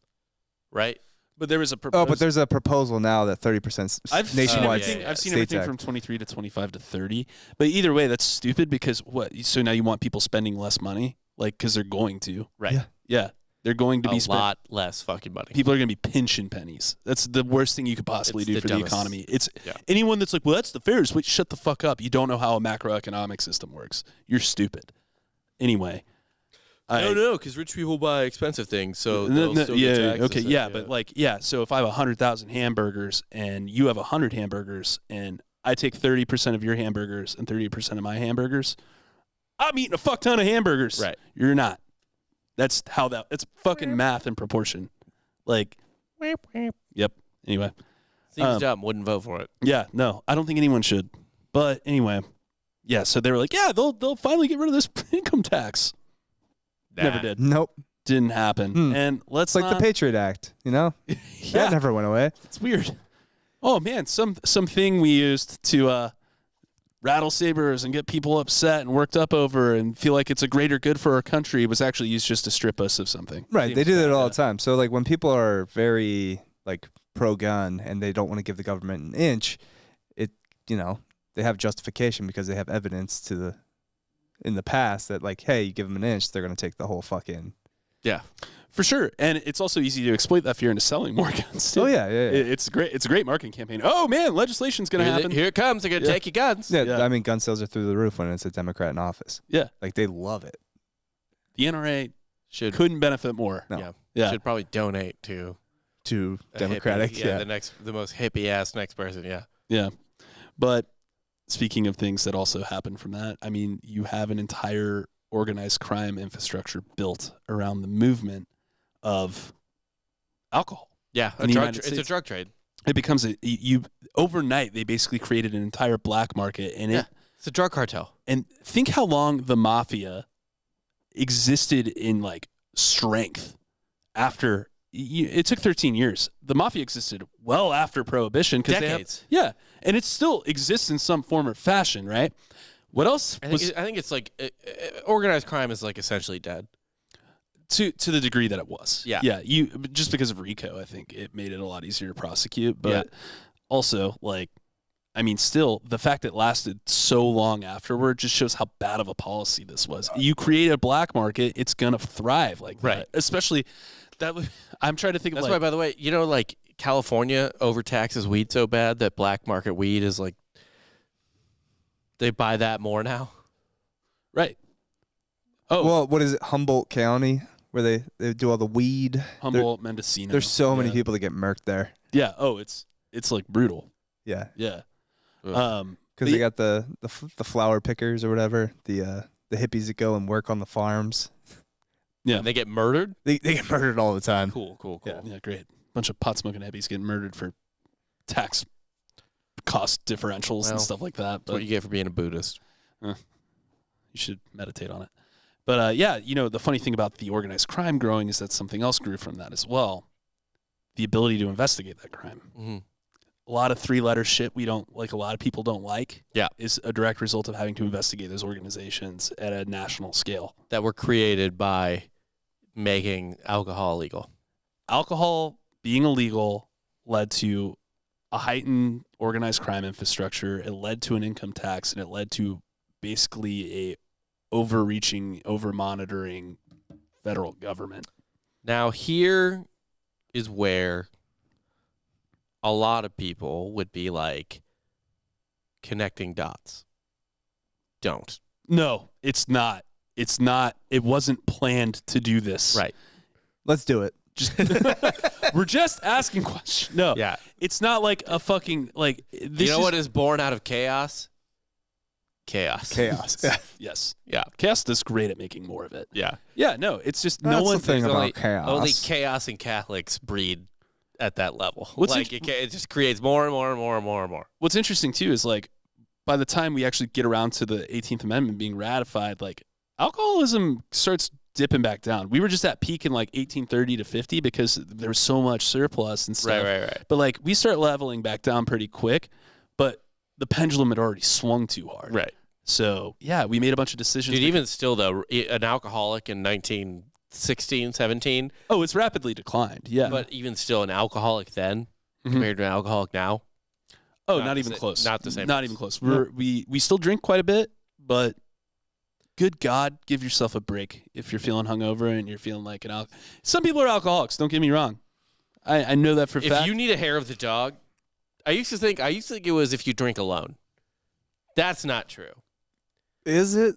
right? But there was a Oh, but there's a proposal now that 30% I've nationwide. seen everything, I've seen state everything tax. from 23 to 25 to 30. But either way, that's stupid because what? So now you want people spending less money, like, because they're going to. Right. Yeah. Yeah, they're going to A be spending. lot less fucking money. People are going to be pinching pennies. That's the worst thing you could possibly It's do the for the dumbest. economy. It's Yeah. anyone that's like, well, that's the fairest. Wait, shut the fuck up. You don't know how a macroeconomic system works. You're stupid. Anyway. No, because rich people buy expensive things, so No, they'll still get yeah, taxes okay, and- yeah, but like, yeah. So if I have 100,000 hamburgers and you have 100 hamburgers, and I take 30% of your hamburgers and 30% of my hamburgers, I'm eating a fuck ton of hamburgers. Right. You're not. That's how that. It's fucking math and proportion. Like, yep. Anyway, seems dumb. Wouldn't vote for it. yeah, no, I don't think anyone should. But anyway, yeah. So they were like, yeah, they'll finally get rid of this income tax. Never Nah. did. Nope. didn't happen. And let's It's like the Patriot Act, you know? That never went away. It's weird. Oh man, something we used to rattle sabers and get people upset and worked up over and feel like it's a greater good for our country was actually used just to strip us of something. Right. They do that all the time. So like when people are very like pro-gun and they don't want to give the government an inch, they have justification because they have evidence in the past that like, hey, you give them an inch, they're going to take the whole fucking. Yeah. For sure. And it's also easy to exploit that fear into selling more guns too. Oh yeah. It's great. It's a great marketing campaign. Oh man, legislation's going to happen. Here it comes. They're going to take your guns. Yeah. I mean, gun sales are through the roof when it's a Democrat in office. Yeah. Like they love it. The NRA couldn't benefit more. No. Yeah. Should probably donate to Democratic. Hippie, the most hippie ass next person. Yeah. Yeah. But speaking of things that also happen from that, I mean, you have an entire organized crime infrastructure built around the movement of alcohol. Yeah, it's a drug trade. It becomes overnight. They basically created an entire black market, and it's a drug cartel. And think how long the mafia existed in like strength after. It took 13 years. The mafia existed well after Prohibition because decades. And it still exists in some form or fashion, right? What else? I think it's like organized crime is like essentially dead. To the degree that it was. Yeah. Just because of RICO, I think it made it a lot easier to prosecute. But also, like, I mean, still, the fact it lasted so long afterward just shows how bad of a policy this was. You create a black market, it's going to thrive like that. Especially, I'm trying to think of That's why, by the way, like California overtaxes weed so bad that black market weed is like, they buy that more now. Right. Oh. Well, what is it? Humboldt County, where they do all the weed. Humboldt, Mendocino. There's so many people that get murked there. Yeah. Oh, it's like brutal. Yeah. Yeah. Because they got the flower pickers or whatever, the hippies that go and work on the farms. Yeah. And they get murdered? They get murdered all the time. Cool. Yeah, great. Bunch of pot smoking hippies getting murdered for tax cost differentials and stuff like that. That's what you get for being a Buddhist. You should meditate on it. But the funny thing about the organized crime growing is that something else grew from that as well. The ability to investigate that crime. Mm-hmm. A lot of three-letter shit a lot of people don't like. Yeah. Is a direct result of having to investigate those organizations at a national scale. That were created by making alcohol illegal. Alcohol being illegal led to a heightened organized crime infrastructure. It led to an income tax, and it led to basically a overreaching, over-monitoring federal government. Now, here is where a lot of people would be like connecting dots. Don't. No, it's not. It's not. It wasn't planned to do this. Right. Let's do it. We're just asking questions. No. Yeah. It's not like a fucking like. This what is born out of chaos? Chaos. Yes. Yeah. Chaos is great at making more of it. Yeah. Yeah. No. It's just That's no one the thing about chaos. Only chaos and Catholics breed at that level. What's it just creates more and more and more and more and more. What's interesting too is like by the time we actually get around to the 18th Amendment being ratified, like alcoholism starts dipping back down. We were just at peak in like 1830 to 50 because there was so much surplus and stuff. Right. But like we start leveling back down pretty quick, but the pendulum had already swung too hard. Right. So yeah, we made a bunch of decisions. Dude, even still though, an alcoholic in 1916, 17. Oh, it's rapidly declined. Yeah. But even still an alcoholic then compared to an alcoholic now. Oh, not even close. Not the same. Not even close. We still drink quite a bit, but good God, give yourself a break if you're feeling hungover and you're feeling like an alcoholic. Some people are alcoholics. Don't get me wrong. I know that for a fact. If you need a hair of the dog, I used to think it was if you drink alone. That's not true. Is it?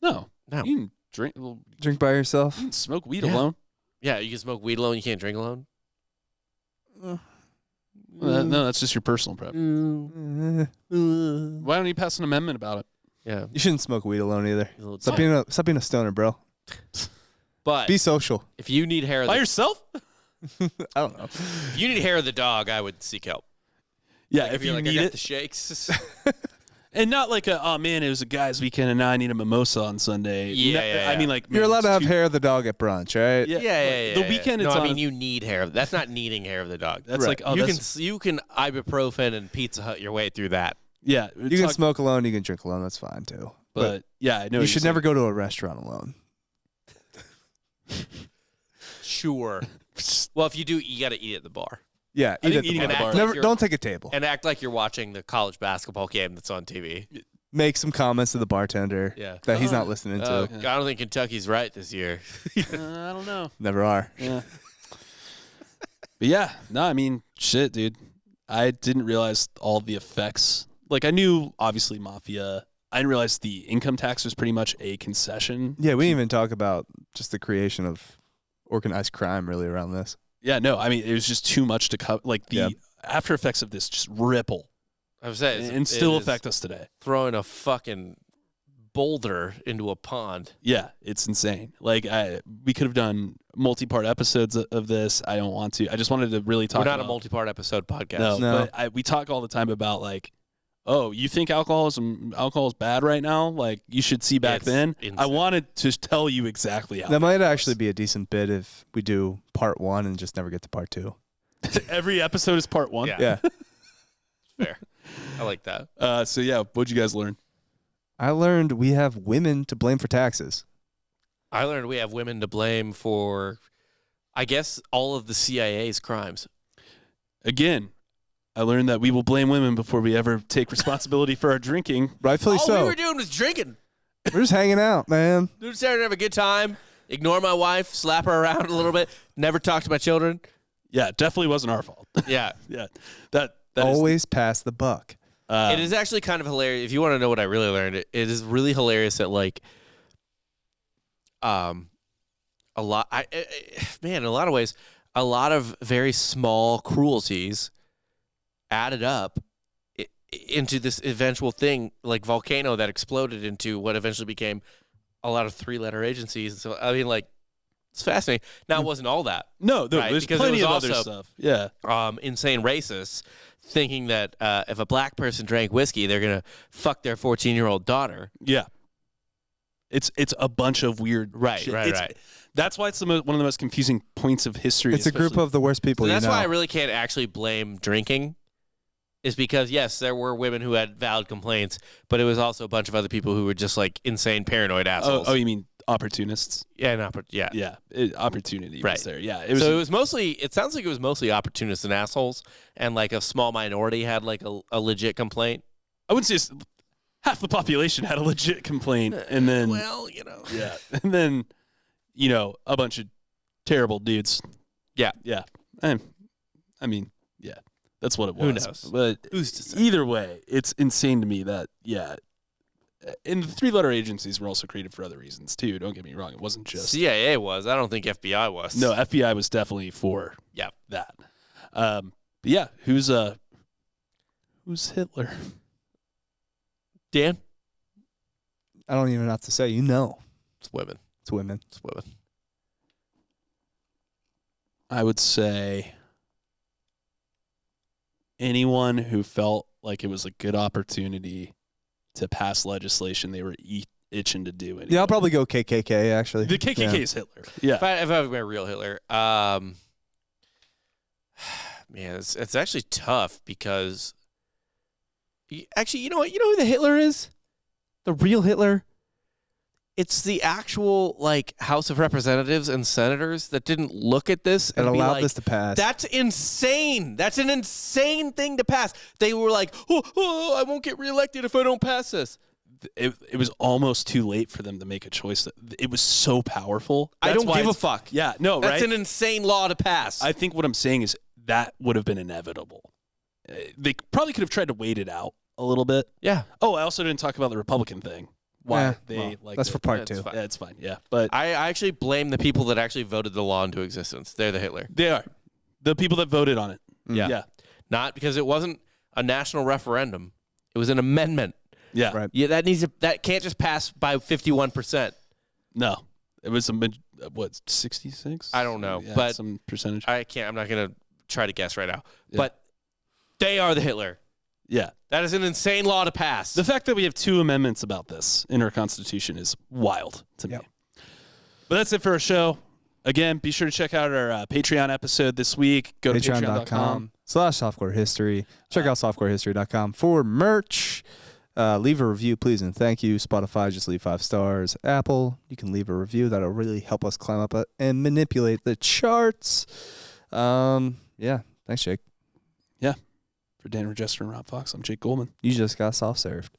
No. No. You can drink. Drink by yourself? You can smoke weed alone. Yeah, you can smoke weed alone. You can't drink alone. No, that's just your personal preference. Why don't you pass an amendment about it? Yeah. You shouldn't smoke weed alone either. Stop being a stoner, bro. But be social. If you need hair by yourself, I don't know. If you need hair of the dog, I would seek help. Yeah, like if you like, need I got it, the shakes. And not like oh man, it was a guy's weekend and now I need a mimosa on Sunday. Yeah. I mean, like, You're man, allowed it's to have too- hair of the dog at brunch, right? Yeah. The weekend No, it's I on. mean you need hair. That's not needing hair of the dog. That's like you can ibuprofen and Pizza Hut your way through that. yeah. You can smoke alone, you can drink alone. That's fine too. but yeah, I know You should never go to a restaurant alone. Sure. Well, if you do, you got to eat at the bar Yeah, I eat think at the eating bar. at the bar- Never, like you're- don't take a table. and act like you're watching the college basketball game that's on TV. Make some comments to the bartender Yeah. that he's not listening to. I don't think Kentucky's right this year. I don't know. Never are. Yeah. But yeah, no, I mean, shit, dude. I didn't realize all the effects. Like, I knew, obviously, mafia. I didn't realize the income tax was pretty much a concession. Yeah, we didn't even talk about just the creation of organized crime really around this. Yeah, no, I mean, it was just too much to cover. Like, the after effects of this just ripple I was saying, and still affect us today. Throwing a fucking boulder into a pond. Yeah, it's insane. Like, we could have done multi-part episodes of this. I don't want to. I just wanted to really talk We're not about a multi-part episode podcast. No. But we talk all the time about, like, oh, you think alcohol is bad right now? Like, you should see back It's then. insane. I wanted to tell you exactly how. That might bad it actually was. be a decent bit if we do part 1 and just never get to part 2. Every episode is part 1. Yeah. Yeah. Fair. I like that. So yeah, what'd you guys learn? I learned we have women to blame for taxes. I learned we have women to blame for, I guess, all of the CIA's crimes. Again, I learned that we will blame women before we ever take responsibility for our drinking. Rightfully All so. we were doing was drinking. We're just hanging out, man. We were just there to have a good time. Ignore my wife, slap her around a little bit. Never talk to my children. Yeah, it definitely wasn't our fault. Yeah. Yeah, that Always pass the buck. It is actually kind of hilarious. If you want to know what I really learned, it is really hilarious that, like, a lot, man, in a lot of ways, a lot of very small cruelties added up into this eventual thing, like Volcano, that exploded into what eventually became a lot of 3-letter agencies. So, I mean, like, it's fascinating. Now, it wasn't all that. No, right? there's Because plenty it of was other also, stuff. Yeah, insane racists thinking that if a black person drank whiskey, they're going to fuck their 14-year-old daughter. yeah. It's a bunch of weird shit. Right. That's why it's one of the most confusing points of history. It's a group especially- of the worst people So you that's know. why I really can't actually blame drinking, is because, yes, there were women who had valid complaints, but it was also a bunch of other people who were just, like, insane paranoid assholes. Oh, you mean opportunists? Yeah, yeah. Yeah, opportunity Right. was there. Yeah, It sounds like it was mostly opportunists and assholes, and, like, a small minority had, like, a legit complaint. I wouldn't say half the population had a legit complaint, and then Well, you know. yeah, and then a bunch of terrible dudes. Yeah. I mean, yeah, that's what it was. Who knows? But Who's to say? either way, it's insane to me that and the 3-letter agencies were also created for other reasons too. Don't get me wrong; it wasn't just CIA was. I don't think FBI was. No, FBI was definitely for that. But yeah, who's Hitler? Dan? I don't even have to say. You know. It's women. It's women. It's women. I would say anyone who felt like it was a good opportunity to pass legislation they were itching to do it. Yeah, I'll probably go KKK, actually. The KKK Yeah. is Hitler. Yeah. If I was my real Hitler, man, it's actually tough because actually, you know what? You know who the Hitler is? The real Hitler? It's the actual, like, House of Representatives and senators that didn't look at this And and be allowed like, this to pass. that's insane. That's an insane thing to pass. They were like, I won't get reelected if I don't pass this. It was almost too late for them to make a choice. It was so powerful. I That's don't why give a it's- fuck. Yeah, no, That's right? an insane law to pass. I think what I'm saying is that would have been inevitable. They probably could have tried to wait it out a little bit. yeah. Oh, I also didn't talk about the Republican thing. Why Yeah, they well, like that's for part That's 2. fine. Yeah, it's fine. Yeah, but I actually blame the people that actually voted the law into existence. They're the Hitler. they are the people that voted on it. Yeah. Yeah, Not because it wasn't a national referendum. It was an amendment. yeah. Right. Yeah, that can't just pass by 51%. No, it was 66? I don't know, Yeah, but some percentage. I'm not going to try to guess right now. Yeah. But they are the Hitler. Yeah. That is an insane law to pass. The fact that we have 2 amendments about this in our Constitution is wild to me. But that's it for our show. Again, be sure to check out our Patreon episode this week. Go to patreon.com/softcorehistory. Check out softcorehistory.com for merch. Leave a review, please, and thank you. Spotify, just leave 5 stars. Apple, you can leave a review. That'll really help us climb up and manipulate the charts. Yeah, thanks, Jake. Yeah. For Dan Regester and Rob Fox, I'm Jake Goldman. You just got soft served.